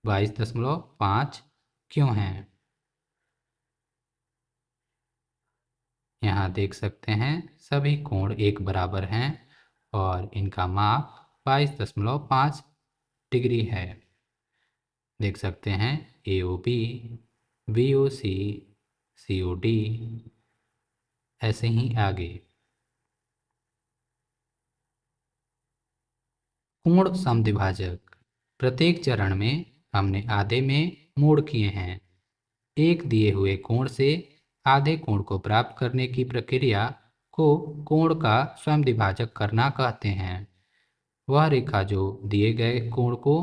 [SPEAKER 1] 22.5 क्यों हैं? यहाँ देख सकते हैं सभी कोण एक बराबर हैं और इनका माप 22.5 डिग्री है। देख सकते हैं AOB, BOC, COD ऐसे ही आगे। कोण समद्विभाजक। प्रत्येक चरण में हमने आधे में मोड़ किए हैं। एक दिए हुए कोण से आधे कोण को प्राप्त करने की प्रक्रिया को कोण का समद्विभाजक करना कहते हैं। वह रेखा जो दिए गए कोण को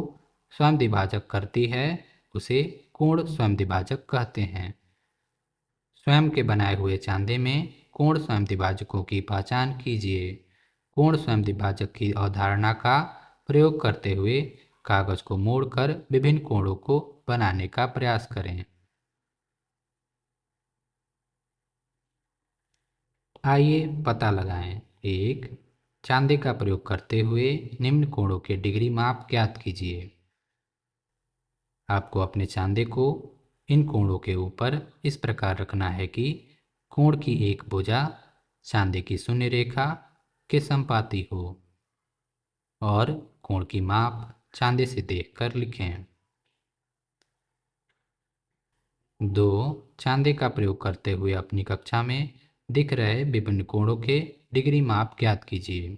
[SPEAKER 1] समद्विभाजक करती है उसे कोण समद्विभाजक कहते हैं। स्वयं के बनाए हुए चांदे में कोण समद्विभाजकों की पहचान कीजिए। कोण समद्विभाजक की अवधारणा का प्रयोग करते हुए कागज को मोड़कर विभिन्न कोणों को बनाने का प्रयास करें। आइए पता लगाएं। एक, चांदे का प्रयोग करते हुए निम्न कोणों के डिग्री माप ज्ञात कीजिए। आपको अपने चांदे को इन कोणों के ऊपर इस प्रकार रखना है कि कोण की एक भुजा चांदे की शून्य रेखा के संपाती हो और कोण की माप चांदे से देखकर लिखें। 2, चांदे का प्रयोग करते हुए अपनी कक्षा में दिख रहे विभिन्न कोणों के डिग्री माप ज्ञात कीजिए।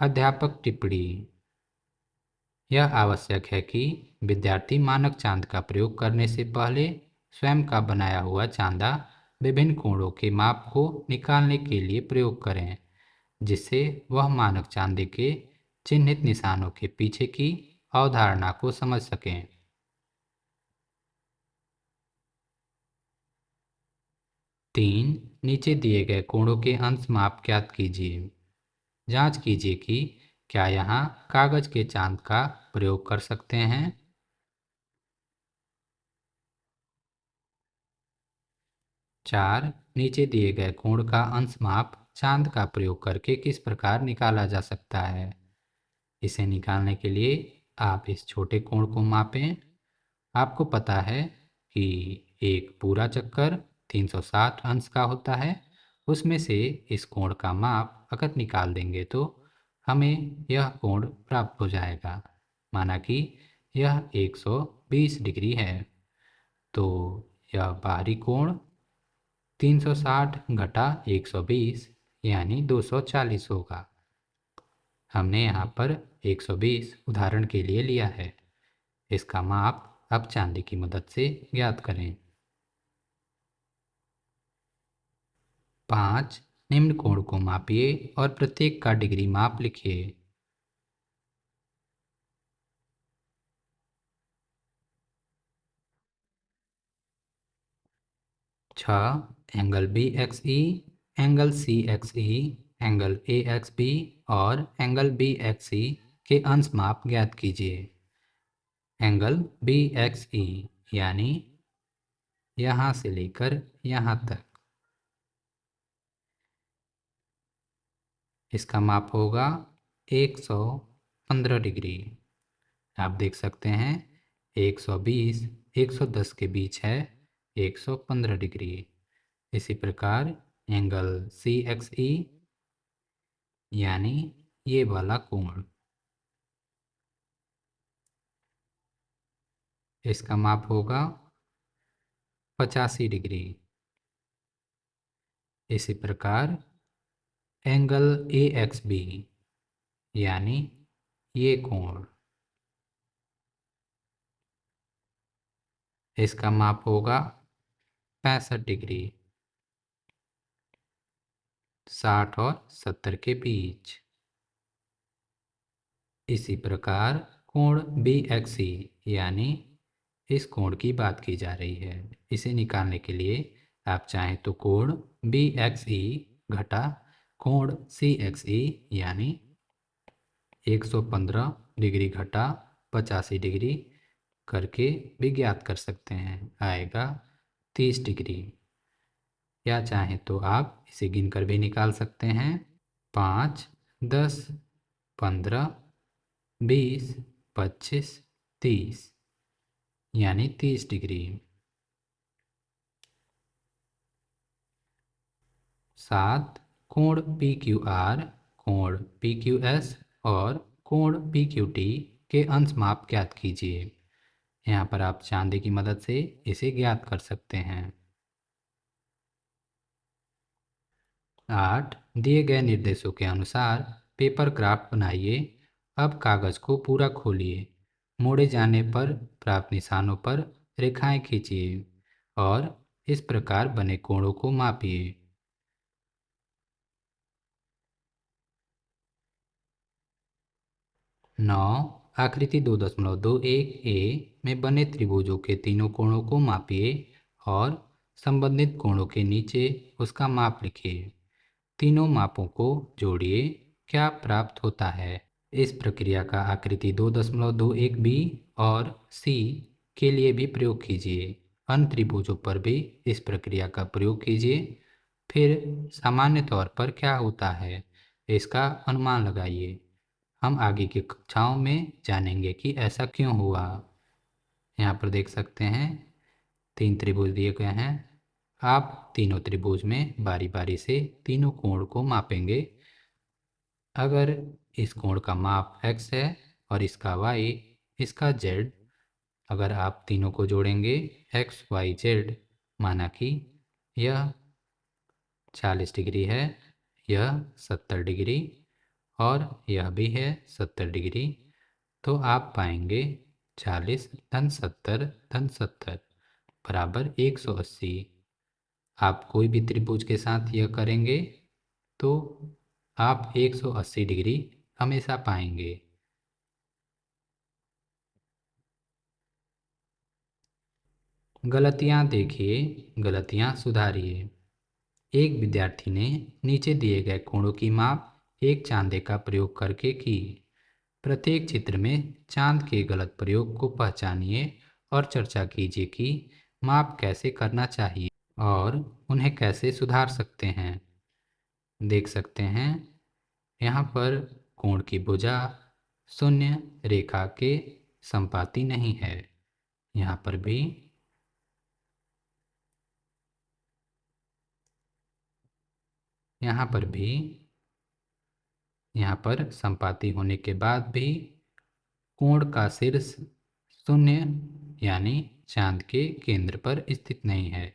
[SPEAKER 1] अध्यापक टिप्पणी। यह आवश्यक है कि विद्यार्थी मानक चांद का प्रयोग करने से पहले स्वयं का बनाया हुआ चांदा विभिन्न कोणों के माप को निकालने के लिए प्रयोग करें, जिससे वह मानक चांदे के चिन्हित निशानों के पीछे की अवधारणा को समझ सकें। 3, नीचे दिए गए कोणों के अंश माप ज्ञात कीजिए। जांच कीजिए कि क्या यहाँ कागज के चांद का प्रयोग कर सकते हैं। 4, नीचे दिए गए कोण का अंश माप चांद का प्रयोग करके किस प्रकार निकाला जा सकता है। इसे निकालने के लिए आप इस छोटे कोण को मापें। आपको पता है कि एक पूरा चक्कर 360 अंश का होता है। उसमें से इस कोण का माप अगर निकाल देंगे तो हमें यह कोण प्राप्त हो जाएगा। माना कि यह 120 डिग्री है, तो यह बाहरी कोण 360 घटा 120 यानी 240 होगा। हमने यहाँ पर 120 उदाहरण के लिए लिया है। इसका माप अब चांदी की मदद से ज्ञात करें। 5, निम्न कोण को मापिए और प्रत्येक का डिग्री माप लिखिए। 6, angle B X E, angle C X E, angle A X B और एंगल बी एक्स ई के अंश माप ज्ञात कीजिए। एंगल बी एक्स ई यानी यहाँ से लेकर यहाँ तक, इसका माप होगा 115 डिग्री। आप देख सकते हैं 120 110 के बीच है 115 डिग्री। इसी प्रकार एंगल सी एक्स ई यानी ये वाला कोण, इसका माप होगा 85 डिग्री। इसी प्रकार एंगल ए एक्स बी यानी ये कोण, इसका माप होगा 65 डिग्री। 60 और 70 के बीच। इसी प्रकार कोण बी एक्स सी यानी इस कोण की बात की जा रही है। इसे निकालने के लिए आप चाहें तो कोण बी एक्स ई घटा कोण सी एक्स ई यानी 115 डिग्री घटा 85 डिग्री करके भी ज्ञात कर सकते हैं। आएगा 30 डिग्री। या चाहें तो आप इसे गिनकर भी निकाल सकते हैं। 5, 10, 15, 20, 25, 30 यानी 30 डिग्री। 7, कोण पी क्यू आर, कोण पी क्यू एस और कोण पी क्यू टी के अंश माप ज्ञात कीजिए। यहाँ पर आप चांदी की मदद से इसे ज्ञात कर सकते हैं। 8, दिए गए निर्देशों के अनुसार पेपर क्राफ्ट बनाइए। अब कागज को पूरा खोलिए। मोड़े जाने पर प्राप्त निशानों पर रेखाएं खींचिए और इस प्रकार बने कोणों को मापिए। 9 आकृति 2.21 ए में बने त्रिभुजों के तीनों कोणों को मापिए और संबंधित कोणों के नीचे उसका माप लिखिए। तीनों मापों को जोड़िए, क्या प्राप्त होता है? इस प्रक्रिया का आकृति 2.21 बी और सी के लिए भी प्रयोग कीजिए। अन्य त्रिभुजों पर भी इस प्रक्रिया का प्रयोग कीजिए। फिर सामान्य तौर पर क्या होता है, इसका अनुमान लगाइए। हम आगे की कक्षाओं में जानेंगे कि ऐसा क्यों हुआ। यहाँ पर देख सकते हैं 3 त्रिभुज दिए गए हैं। आप तीनों त्रिभुज में बारी बारी से तीनों कोण को मापेंगे। अगर इस कोण का माप x है और इसका y, इसका z, अगर आप तीनों को जोड़ेंगे x, y, z, माना कि यह 40 डिग्री है, यह 70 डिग्री और यह भी है 70 डिग्री, तो आप पाएंगे 40 धन 70 धन 70 बराबर 180। आप कोई भी त्रिभुज के साथ यह करेंगे तो आप 180 डिग्री हमेशा पाएंगे। गलतियां देखिए, गलतियां सुधारिए। एक विद्यार्थी ने नीचे दिए गए कोणों की माप एक चांदे का प्रयोग करके की। प्रत्येक चित्र में चांद के गलत प्रयोग को पहचानिए और चर्चा कीजिए कि माप कैसे करना चाहिए और उन्हें कैसे सुधार सकते हैं। देख सकते हैं यहाँ पर कोण की भुजा शून्य रेखा के संपाती नहीं है। यहाँ पर भी यहाँ पर भी यहाँ पर संपाती होने के बाद भी कोण का शीर्ष शून्य यानी चांद के केंद्र पर स्थित नहीं है।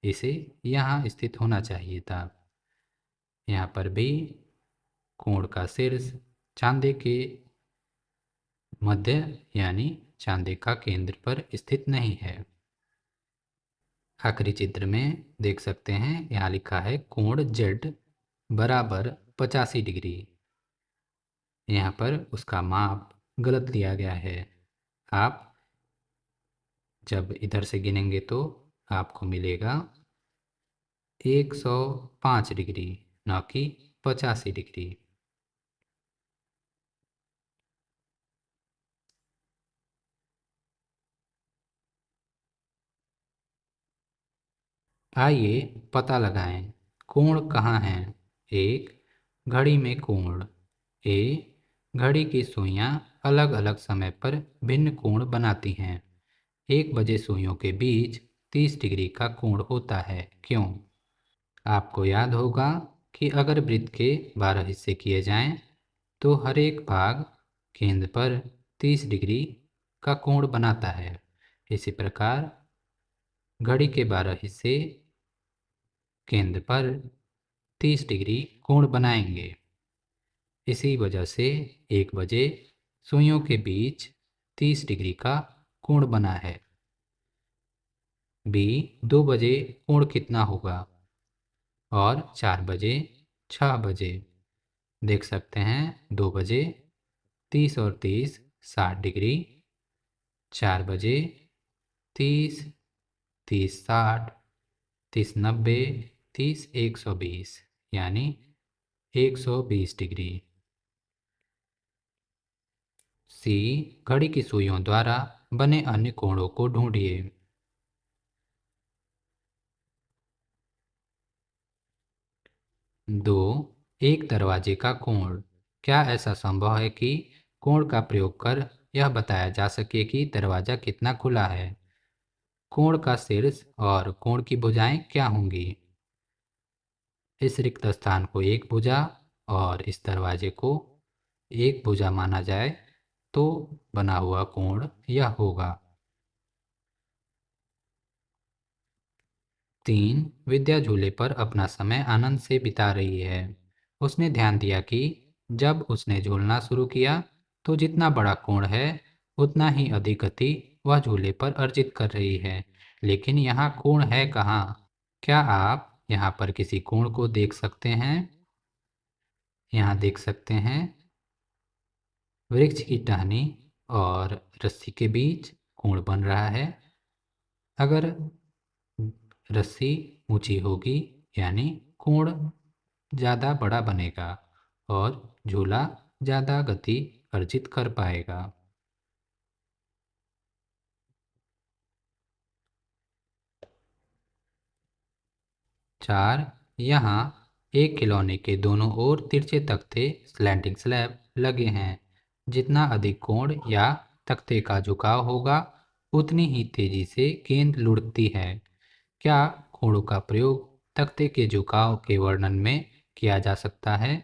[SPEAKER 1] इसे यहाँ स्थित होना चाहिए था। यहाँ पर भी कोण का शीर्ष चांदे के मध्य यानी चांदे का केंद्र पर स्थित नहीं है। आखिरी चित्र में देख सकते हैं यहाँ लिखा है कोण Z बराबर 85 डिग्री। यहाँ पर उसका माप गलत लिया गया है। आप जब इधर से गिनेंगे तो आपको मिलेगा 105 डिग्री, न कि 85 डिग्री। आइए पता लगाएं कोण कहाँ हैं। एक, घड़ी में कोण। ए, घड़ी की सुइयां अलग अलग समय पर भिन्न कोण बनाती हैं। 1 बजे सुइयों के बीच 30 डिग्री का कोण होता है, क्यों? आपको याद होगा कि अगर वृत्त के 12 हिस्से किए जाएं, तो हर एक भाग केंद्र पर 30 डिग्री का कोण बनाता है। इसी प्रकार घड़ी के 12 हिस्से केंद्र पर 30 डिग्री कोण बनाएंगे। इसी वजह से 1 बजे सुइयों के बीच 30 डिग्री का कोण बना है। बी, 2 बजे कोण कितना होगा? और 4 बजे, 6 बजे। देख सकते हैं 2 बजे 30 और 30 60 डिग्री, 4 बजे 30 30 60 30 90 30 120 यानी 120 डिग्री। सी, घड़ी की सुइयों द्वारा बने अन्य कोणों को ढूंढिए। 2, एक दरवाजे का कोण। क्या ऐसा संभव है कि कोण का प्रयोग कर यह बताया जा सके कि दरवाजा कितना खुला है? कोण का शीर्ष और कोण की भुजाएं क्या होंगी? इस रिक्त स्थान को एक भुजा और इस दरवाजे को एक भुजा माना जाए तो बना हुआ कोण यह होगा। 3, विद्या झूले पर अपना समय आनंद से बिता रही है। उसने ध्यान दिया कि जब उसने झूलना शुरू किया तो जितना बड़ा कोण है उतना ही अधिक गति वह झूले पर अर्जित कर रही है। लेकिन यहाँ कोण है कहाँ? क्या आप यहाँ पर किसी कोण को देख सकते हैं? यहाँ देख सकते हैं वृक्ष की टहनी और रस्सी के बीच कोण बन रहा है। अगर रस्सी ऊंची होगी यानी कोण ज़्यादा बड़ा बनेगा और झूला ज़्यादा गति अर्जित कर पाएगा। 4 यहाँ एक खिलौने के दोनों ओर तिरछे तख्ते स्लैंटिंग स्लैब लगे हैं। जितना अधिक कोण या तख्ते का झुकाव होगा उतनी ही तेजी से गेंद लुढ़कती है। क्या कोणों का प्रयोग तख्ते के झुकाव के वर्णन में किया जा सकता है?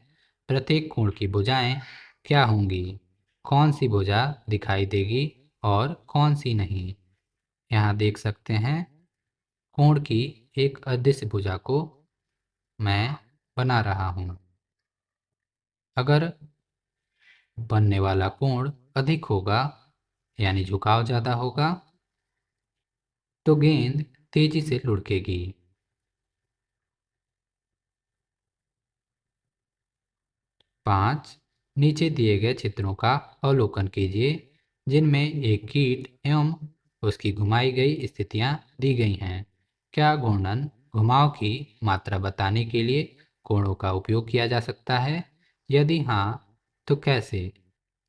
[SPEAKER 1] प्रत्येक कोण की भुजाएं क्या होंगी? कौन सी भुजा दिखाई देगी और कौन सी नहीं? यहाँ देख सकते हैं कोण की एक अदृश्य भुजा को मैं बना रहा हूँ। अगर बनने वाला कोण अधिक होगा यानी झुकाव ज़्यादा होगा तो गेंद तेजी से लुढ़केगी। 5 नीचे दिए गए चित्रों का अवलोकन कीजिए जिनमें एक कीट एवं उसकी घुमाई गई स्थितियां दी गई हैं। क्या घूर्णन घुमाव की मात्रा बताने के लिए कोणों का उपयोग किया जा सकता है? यदि हाँ तो कैसे?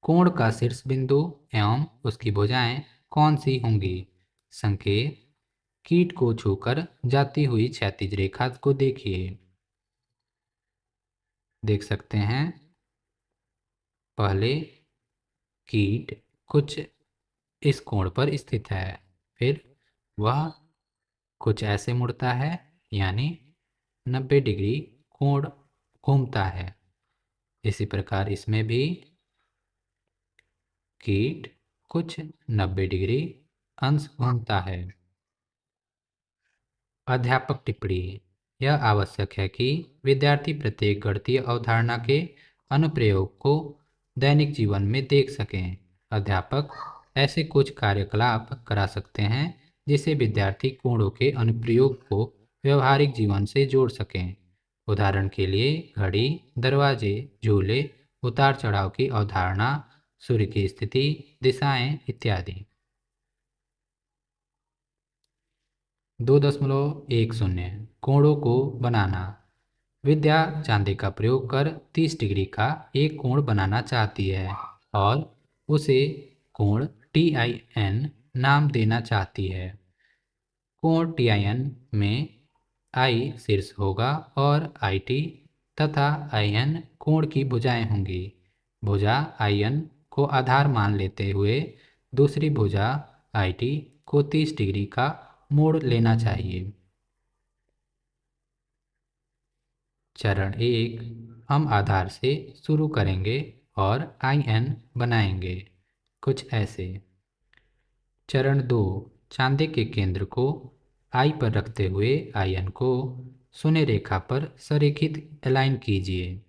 [SPEAKER 1] कोण का शीर्ष बिंदु एवं उसकी भुजाएं कौन सी होंगी? संकेत कीट को छूकर जाती हुई क्षैतिज रेखा को देखिए। देख सकते हैं पहले कीट कुछ इस कोण पर स्थित है, फिर वह कुछ ऐसे मुड़ता है यानी 90 डिग्री कोण घूमता है। इसी प्रकार इसमें भी कीट कुछ 90 डिग्री अंश घूमता है। अध्यापक टिप्पणी यह आवश्यक है कि विद्यार्थी प्रत्येक गणितीय अवधारणा के अनुप्रयोग को दैनिक जीवन में देख सकें। अध्यापक ऐसे कुछ कार्यकलाप करा सकते हैं जिससे विद्यार्थी कोणों के अनुप्रयोग को व्यवहारिक जीवन से जोड़ सकें। उदाहरण के लिए घड़ी, दरवाजे, झूले, उतार चढ़ाव की अवधारणा, सूर्य की स्थिति, दिशाएं इत्यादि। 2.10 कोणों को बनाना। विद्या चांदी का प्रयोग कर 30 डिग्री का एक कोण बनाना चाहती है और उसे कोण TIN नाम देना चाहती है। कोण TIN में I शीर्ष होगा और IT तथा IN कोण की भुजाएं होंगी। भुजा IN को आधार मान लेते हुए दूसरी भुजा IT को 30 डिग्री का मोड़ लेना चाहिए। चरण 1 हम आधार से शुरू करेंगे और IN बनाएंगे कुछ ऐसे। चरण 2 चांदी के केंद्र को I पर रखते हुए IN को शून्य रेखा पर संरेखित अलाइन कीजिए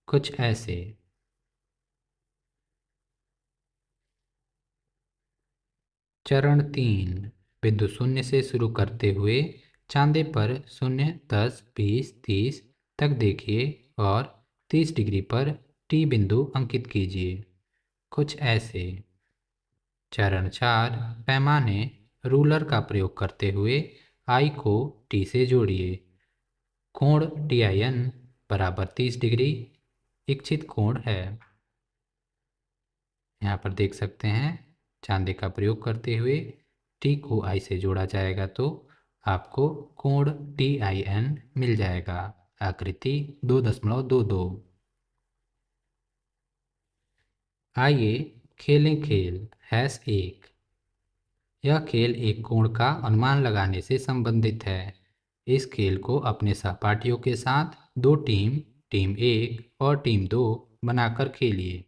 [SPEAKER 1] कुछ ऐसे। चरण 3 बिंदु शून्य से शुरू करते हुए चांदे पर 0, 10, 20, 30 तक देखिए और 30 डिग्री पर T बिंदु अंकित कीजिए कुछ ऐसे। चरण 4 पैमाने रूलर का प्रयोग करते हुए I को T से जोड़िए। कोण TIN बराबर 30 डिग्री इच्छित कोण है। यहाँ पर देख सकते हैं चांदी का प्रयोग करते हुए T को I से जोड़ा जाएगा तो आपको कोण TIN मिल जाएगा। आकृति 2.22। आइए खेलें खेल #1। यह खेल एक कोण का अनुमान लगाने से संबंधित है। इस खेल को अपने सहपाठियों के साथ दो टीम 1 और टीम 2 बनाकर खेलिए।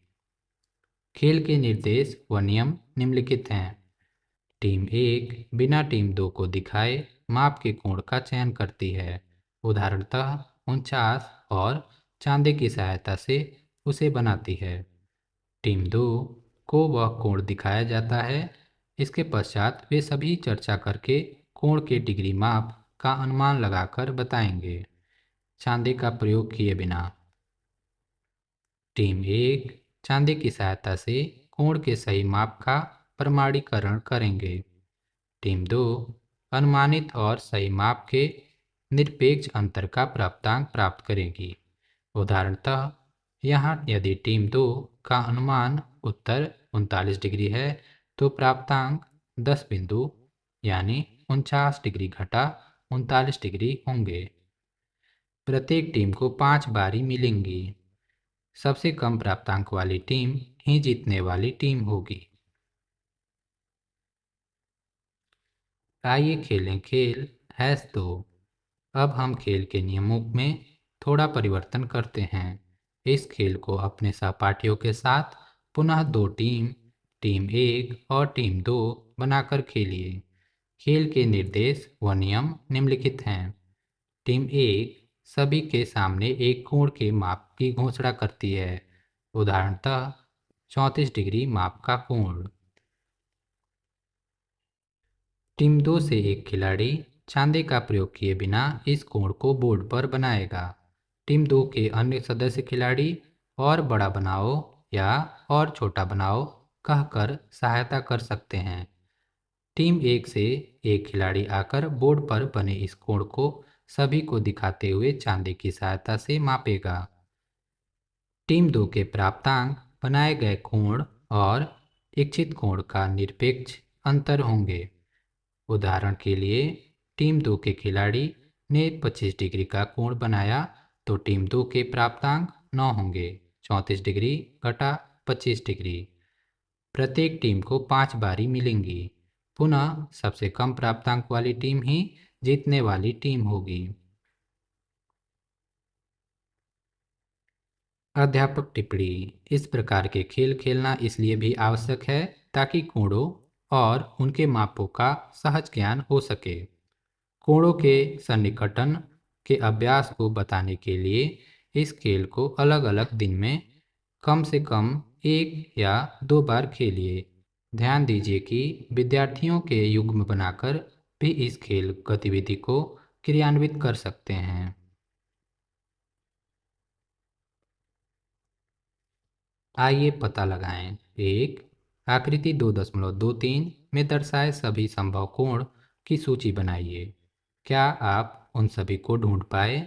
[SPEAKER 1] खेल के निर्देश व नियम निम्नलिखित हैं। टीम 1 बिना टीम 2 को दिखाए माप के कोण का चयन करती है, उदाहरणतः 49 और चांदी की सहायता से उसे बनाती है। टीम 2 को वह कोण दिखाया जाता है। इसके पश्चात वे सभी चर्चा करके कोण के डिग्री माप का अनुमान लगाकर बताएंगे, चांदी का प्रयोग किए बिना। टीम 1 चांदी की सहायता से कोण के सही माप का प्रमाणीकरण करेंगे। टीम 2 अनुमानित और सही माप के निरपेक्ष अंतर का प्राप्तांक प्राप्त करेगी। उदाहरणतः यहाँ यदि टीम 2 का अनुमान उत्तर 39 डिग्री है तो प्राप्तांक 10 बिंदु यानी 49 डिग्री घटा 39 डिग्री होंगे। प्रत्येक टीम को 5 बारी मिलेंगी। सबसे कम प्राप्तांक वाली टीम ही जीतने वाली टीम होगी। आइए खेलें खेल हैश 2। अब हम खेल के नियमों में थोड़ा परिवर्तन करते हैं। इस खेल को अपने सहपाठियों के साथ पुनः दो टीम, टीम 1 और टीम 2 बनाकर खेलिए। खेल के निर्देश व नियम निम्नलिखित हैं। टीम 1 सभी के सामने एक कोण के माप की घोषणा करती है। उदाहरणतः 34 डिग्री माप का कोण। टीम 2 से एक खिलाड़ी चांदे का प्रयोग किए बिना इस कोण को बोर्ड पर बनाएगा। टीम 2 के अन्य सदस्य खिलाड़ी और बड़ा बनाओ या और छोटा बनाओ कहकर सहायता कर सकते हैं। टीम 1 से एक खिलाड़ी आकर बोर्ड पर बने इस कोण को सभी को दिखाते हुए चांदी की सहायता से मापेगा। टीम 2 के प्राप्तांक बनाए गए कोण और इच्छित कोण का निरपेक्ष अंतर होंगे। उदाहरण के लिए टीम 2 के खिलाड़ी ने 25 डिग्री का कोण बनाया तो टीम 2 के प्राप्तांक 9 होंगे, 34 डिग्री घटा 25 डिग्री। प्रत्येक टीम को 5 बारी मिलेंगी। पुनः सबसे कम प्राप्तांक वाली टीम ही जीतने वाली टीम होगी। अध्यापक टिप्पणी। इस प्रकार के खेल खेलना इसलिए भी आवश्यक है ताकि कोणों और उनके मापों का सहज ज्ञान हो सके। कोणों के सन्निकटन के अभ्यास को बताने के लिए इस खेल को अलग अलग दिन में कम से कम 1 या 2 बार खेलिए। ध्यान दीजिए कि विद्यार्थियों के युग्म बनाकर भी इस खेल गतिविधि को क्रियान्वित कर सकते हैं। आइए पता लगाएं। एक, आकृति 2.23 में दर्शाए सभी संभव कोण की सूची बनाइए। क्या आप उन सभी को ढूंढ पाए?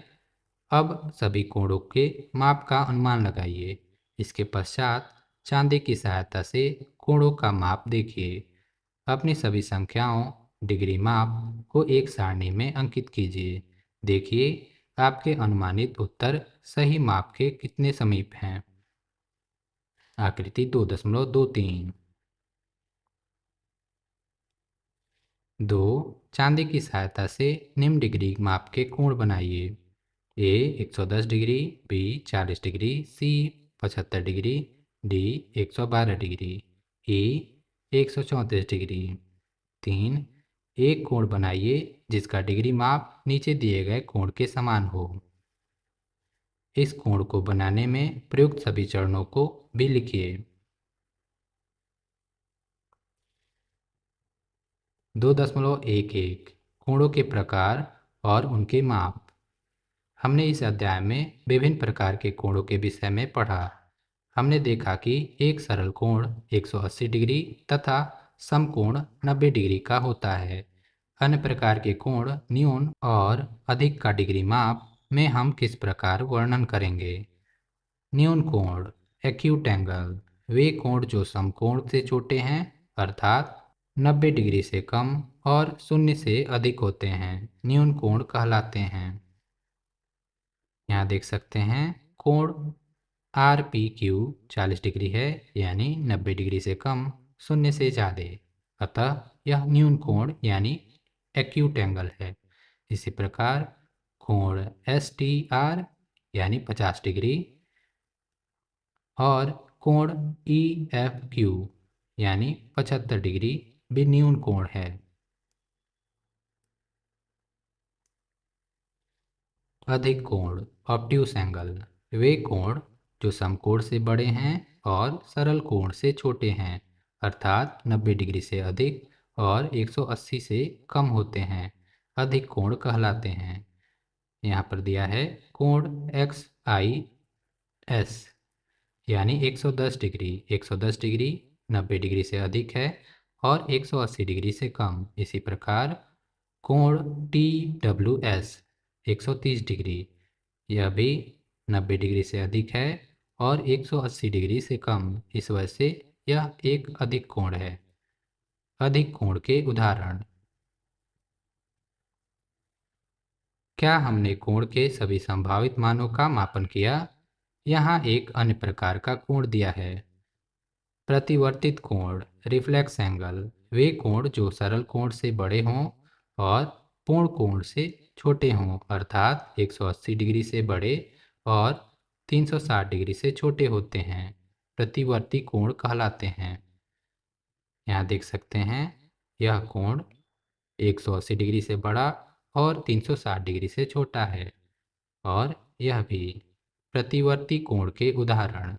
[SPEAKER 1] अब सभी कोणों के माप का अनुमान लगाइए। इसके पश्चात चांदी की सहायता से कोणों का माप देखिए। अपनी सभी संख्याओं डिग्री माप को एक सारणी में अंकित कीजिए। देखिए आपके अनुमानित उत्तर सही माप के कितने समीप हैं। आकृति 2.23। 2, चांदी की सहायता से निम्न डिग्री माप के कोण बनाइए। ए 110 डिग्री, बी 40 डिग्री, सी 75 डिग्री, डी 112 डिग्री, ई 134 डिग्री। 3, एक कोण बनाइए जिसका डिग्री माप नीचे दिए गए कोण के समान हो। इस कोण को बनाने में प्रयुक्त सभी चरणों को भी लिखिए। 2.11 कोणों के प्रकार और उनके माप। हमने इस अध्याय में विभिन्न प्रकार के कोणों के विषय में पढ़ा। हमने देखा कि एक सरल कोण 180 डिग्री तथा समकोण 90 डिग्री का होता है। अन्य प्रकार के कोण न्यून और अधिक का डिग्री माप में हम किस प्रकार वर्णन करेंगे। न्यून कोण एक्यूट एंगल वे कोण जो समकोण से छोटे हैं अर्थात 90 डिग्री से कम और शून्य से अधिक होते हैं न्यून कोण कहलाते हैं। यहाँ देख सकते हैं कोण आर पी क्यू 40 डिग्री है यानी 90 डिग्री से कम शून्य से ज़्यादा, अतः यह न्यून कोण यानी एक्यूट एंगल है। इसी प्रकार कोण एस टी आर यानी 50 डिग्री और कोण ई एफ क्यू यानी 75 डिग्री भी न्यून कोण है। अधिक कोण ऑब्ट्यूस एंगल वे कोण जो समकोण से बड़े हैं और सरल कोण से छोटे हैं अर्थात 90 डिग्री से अधिक और 180 से कम होते हैं अधिक कोण कहलाते हैं। यहाँ पर दिया है कोण एक्स आई एस यानी 110 डिग्री। 110 डिग्री 90 डिग्री से अधिक है और 180 डिग्री से कम। इसी प्रकार कोण टी डब्ल्यू एस 130 डिग्री, यह भी 90 डिग्री से अधिक है और 180 डिग्री से कम। इस वजह से यह एक अधिक कोण है। अधिक कोण के उदाहरण। क्या हमने कोण के सभी संभावित मानों का मापन किया? यहाँ एक अन्य प्रकार का कोण दिया है। प्रतिवर्तित कोण, रिफ्लेक्स एंगल, वे कोण जो सरल कोण से बड़े हों और पूर्ण कोण से छोटे हों, अर्थात 180 डिग्री से बड़े और 360 डिग्री से छोटे होते हैं, प्रतिवर्ती कोण कहलाते हैं। यहाँ देख सकते हैं, यह कोण 180 डिग्री से बड़ा और 360 डिग्री से छोटा है और यह भी प्रतिवर्ती कोण के उदाहरण।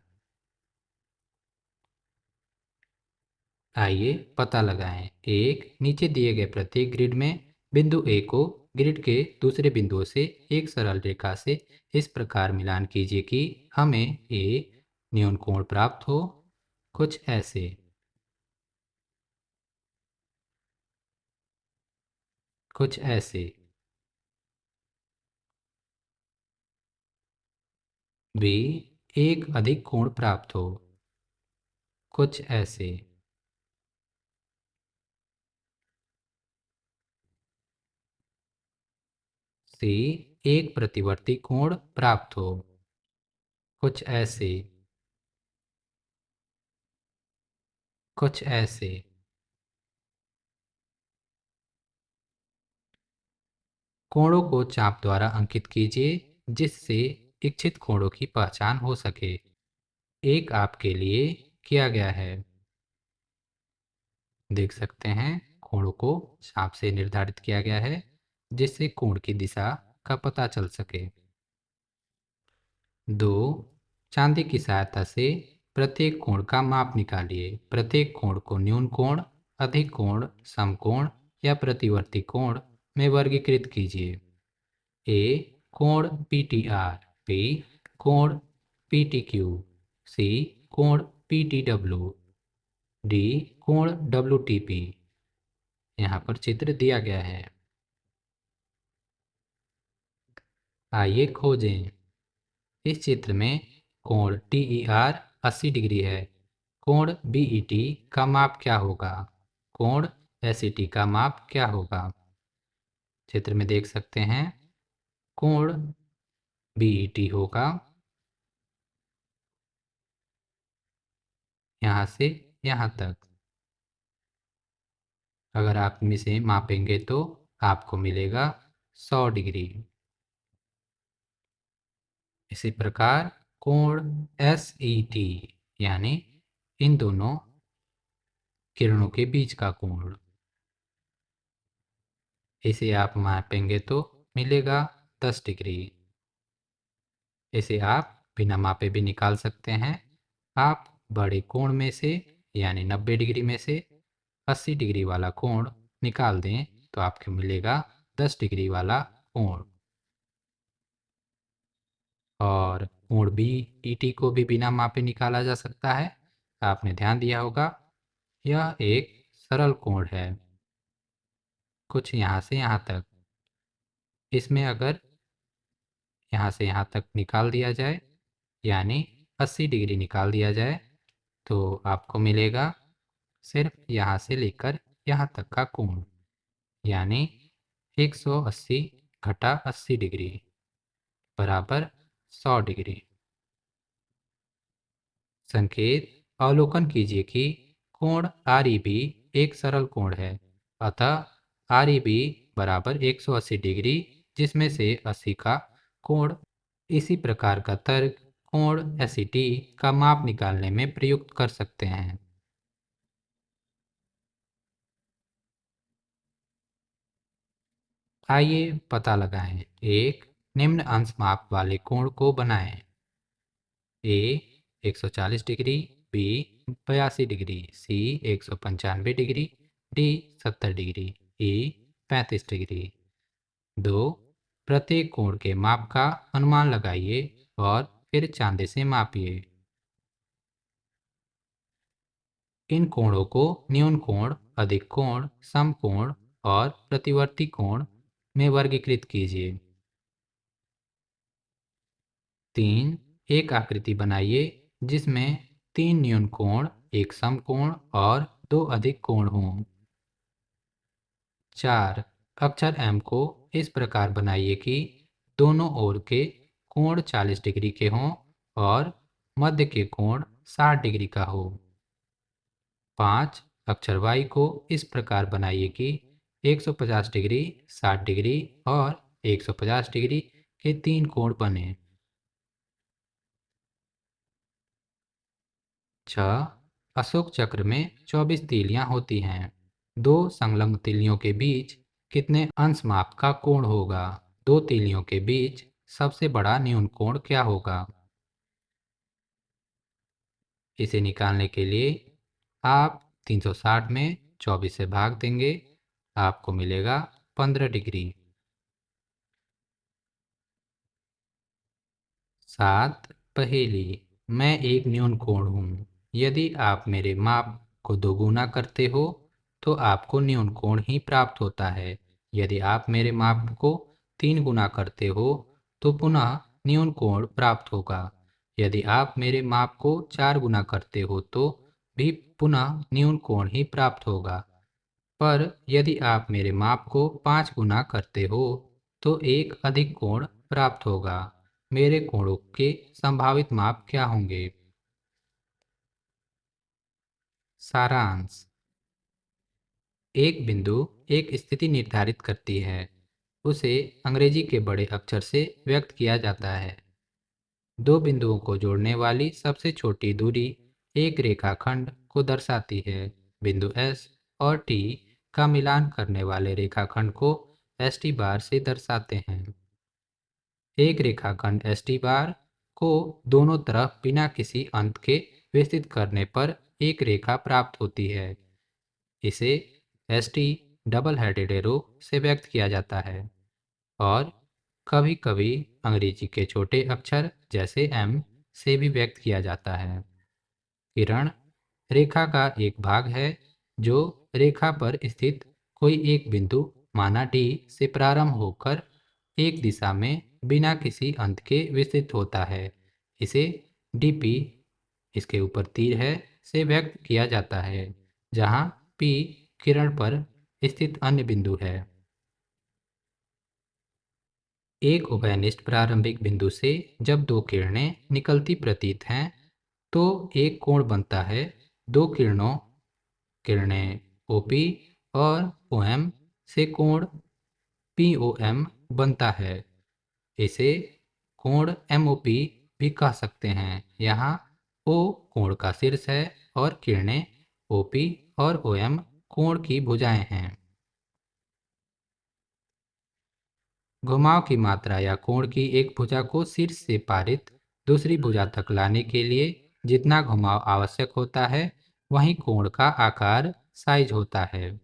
[SPEAKER 1] आइए पता लगाएं। एक, नीचे दिए गए प्रत्येक ग्रिड में बिंदु ए को ग्रिड के दूसरे बिंदुओं से एक सरल रेखा से इस प्रकार मिलान कीजिए कि हमें ए न्यून कोण प्राप्त हो। कुछ ऐसे। कुछ ऐसे। बी, एक अधिक कोण प्राप्त हो। कुछ ऐसे। सी, एक प्रतिवर्ती कोण प्राप्त हो। कुछ ऐसे। कुछ ऐसे। कोणों को चाप द्वारा अंकित कीजिए जिससे इच्छित कोणों की पहचान हो सके। एक आपके लिए किया गया है। देख सकते हैं, कोणों को चाप से निर्धारित किया गया है जिससे कोण की दिशा का पता चल सके। दो, चांदी की सहायता से प्रत्येक कोण का माप निकालिए। प्रत्येक कोण को न्यून कोण, अधिक कोण, समकोण या प्रतिवर्ती कोण में वर्गीकृत कीजिए। ए, कोण पी टी आर। बी, कोण पी टी क्यू। सी, कोण पी टी डब्ल्यू। डी, कोण डब्ल्यू टी पी। यहाँ पर चित्र दिया गया है। आइए खोजें। इस चित्र में कोण टी ई आर 80 डिग्री है। कोण बी ई टी का माप क्या होगा? कोण एस ई टी का माप क्या होगा? चित्र में देख सकते हैं, कोण बी ई टी होगा यहाँ से यहाँ तक। अगर आप इसे मापेंगे तो आपको मिलेगा 100 डिग्री। इसी प्रकार कोण एस ई टी यानी इन दोनों किरणों के बीच का कोण, इसे आप मापेंगे तो मिलेगा 10 डिग्री। इसे आप बिना मापे भी निकाल सकते हैं। आप बड़े कोण में से यानी 90 डिग्री में से 80 डिग्री वाला कोण निकाल दें तो आपको मिलेगा 10 डिग्री वाला कोण। और कोण बी ई टी को भी बिना मापे निकाला जा सकता है। आपने ध्यान दिया होगा, यह एक सरल कोण है, कुछ यहाँ से यहाँ तक। इसमें अगर यहाँ से यहाँ तक निकाल दिया जाए यानी 80 डिग्री निकाल दिया जाए तो आपको मिलेगा सिर्फ यहाँ से लेकर यहाँ तक का कोण, यानी 180 घटा 80 डिग्री बराबर 100 डिग्री। संकेत, अवलोकन कीजिए कि कोण आर ई बी एक सरल कोण है, अतः आर ई बी बराबर 180 डिग्री जिसमें से 80 का कोण। इसी प्रकार का तर्क कोण एस ई टी का माप निकालने में प्रयुक्त कर सकते हैं। आइए पता लगाएं। एक, निम्न अंश माप वाले कोण को बनाएं। ए 140 डिग्री, बी 82 डिग्री, सी 195 डिग्री, डी 70 डिग्री, ई 35 डिग्री। दो, प्रत्येक कोण के माप का अनुमान लगाइए और फिर चांदे से मापिए। इन कोणों को न्यून कोण, अधिक कोण, समकोण और प्रतिवर्ती कोण में वर्गीकृत कीजिए। 3. एक आकृति बनाइए जिसमें 3 न्यून कोण, एक समकोण और 2 अधिक कोण हों। 4. अक्षर M को इस प्रकार बनाइए कि दोनों ओर के कोण 40 डिग्री के हों और मध्य के कोण 60 डिग्री का हो। 5. अक्षर Y को इस प्रकार बनाइए कि 150 डिग्री, 60 डिग्री और 150 डिग्री के 3 कोण बने। 6. अशोक चक्र में 24 तीलियां होती हैं। दो संलग्न तीलियों के बीच कितने अंश माप का कोण होगा? दो तीलियों के बीच सबसे बड़ा न्यून कोण क्या होगा? इसे निकालने के लिए आप 360 में 24 से भाग देंगे, आपको मिलेगा 15 डिग्री। 7. पहेली, मैं एक न्यून कोण हूँ। यदि आप मेरे माप को दोगुना करते हो तो आपको न्यून कोण ही प्राप्त होता है। यदि आप मेरे माप को 3 गुना करते हो तो पुनः न्यून कोण प्राप्त होगा। यदि आप मेरे माप को 4 गुना करते हो तो भी पुनः न्यून कोण ही प्राप्त होगा। पर यदि आप मेरे माप को 5 गुना करते हो तो एक अधिक कोण प्राप्त होगा। मेरे कोणों के संभावित माप क्या होंगे? सारांश। एक बिंदु एक स्थिति निर्धारित करती है। उसे अंग्रेजी के बड़े अक्षर से व्यक्त किया जाता है। दो बिंदुओं को जोड़ने वाली सबसे छोटी दूरी एक रेखाखंड को दर्शाती है। बिंदु S और T का मिलान करने वाले रेखाखंड को ST बार से दर्शाते हैं। एक रेखाखंड ST बार को दोनों तरफ बिना किसी अंत के विस्तृत करने पर एक रेखा प्राप्त होती है। इसे ST डबल हेडेड एरो से व्यक्त किया जाता है और कभी-कभी अंग्रेजी के छोटे अक्षर जैसे M से भी व्यक्त किया जाता है। किरण रेखा का एक भाग है जो रेखा पर स्थित कोई एक बिंदु माना D से प्रारंभ होकर एक दिशा में बिना किसी अंत के विस्तृत होता है। इसे DP, इसके ऊपर तीर है, से व्यक्त किया जाता है, जहाँ P किरण पर स्थित अन्य बिंदु है। एक उभयनिष्ठ प्रारंभिक बिंदु से जब दो किरणें निकलती प्रतीत हैं तो एक कोण बनता है। दो किरणें OP और OM से कोण POM बनता है। इसे कोण MOP भी कह सकते हैं। यहाँ O कोण का शीर्ष है और किरणें OP और OM कोण की भुजाएं हैं। घुमाव की मात्रा या कोण की एक भुजा को शीर्ष से पारित दूसरी भुजा तक लाने के लिए जितना घुमाव आवश्यक होता है वही कोण का आकार साइज होता है।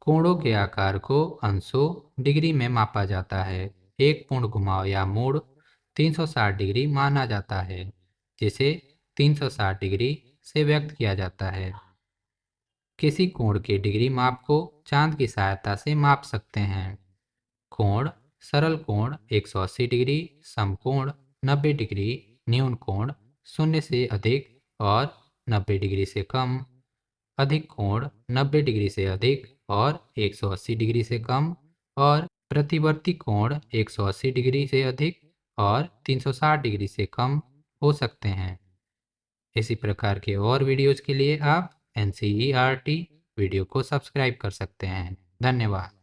[SPEAKER 1] कोणों के आकार को अंशों डिग्री में मापा जाता है। एक पूर्ण घुमाव या मोड़ 360 डिग्री माना जाता है, जिसे 360 डिग्री से व्यक्त किया जाता है। किसी कोण के डिग्री माप को चांद की सहायता से माप सकते हैं। कोण, सरल कोण 180 डिग्री, समकोण 90 डिग्री, न्यून कोण 0 से अधिक और 90 डिग्री से कम, अधिक कोण 90 डिग्री से अधिक और 180 डिग्री से कम और प्रतिवर्ती कोण 180 डिग्री से अधिक और 360 डिग्री से कम हो सकते हैं। इसी प्रकार के और वीडियोज के लिए आप NCERT वीडियो को सब्सक्राइब कर सकते हैं। धन्यवाद।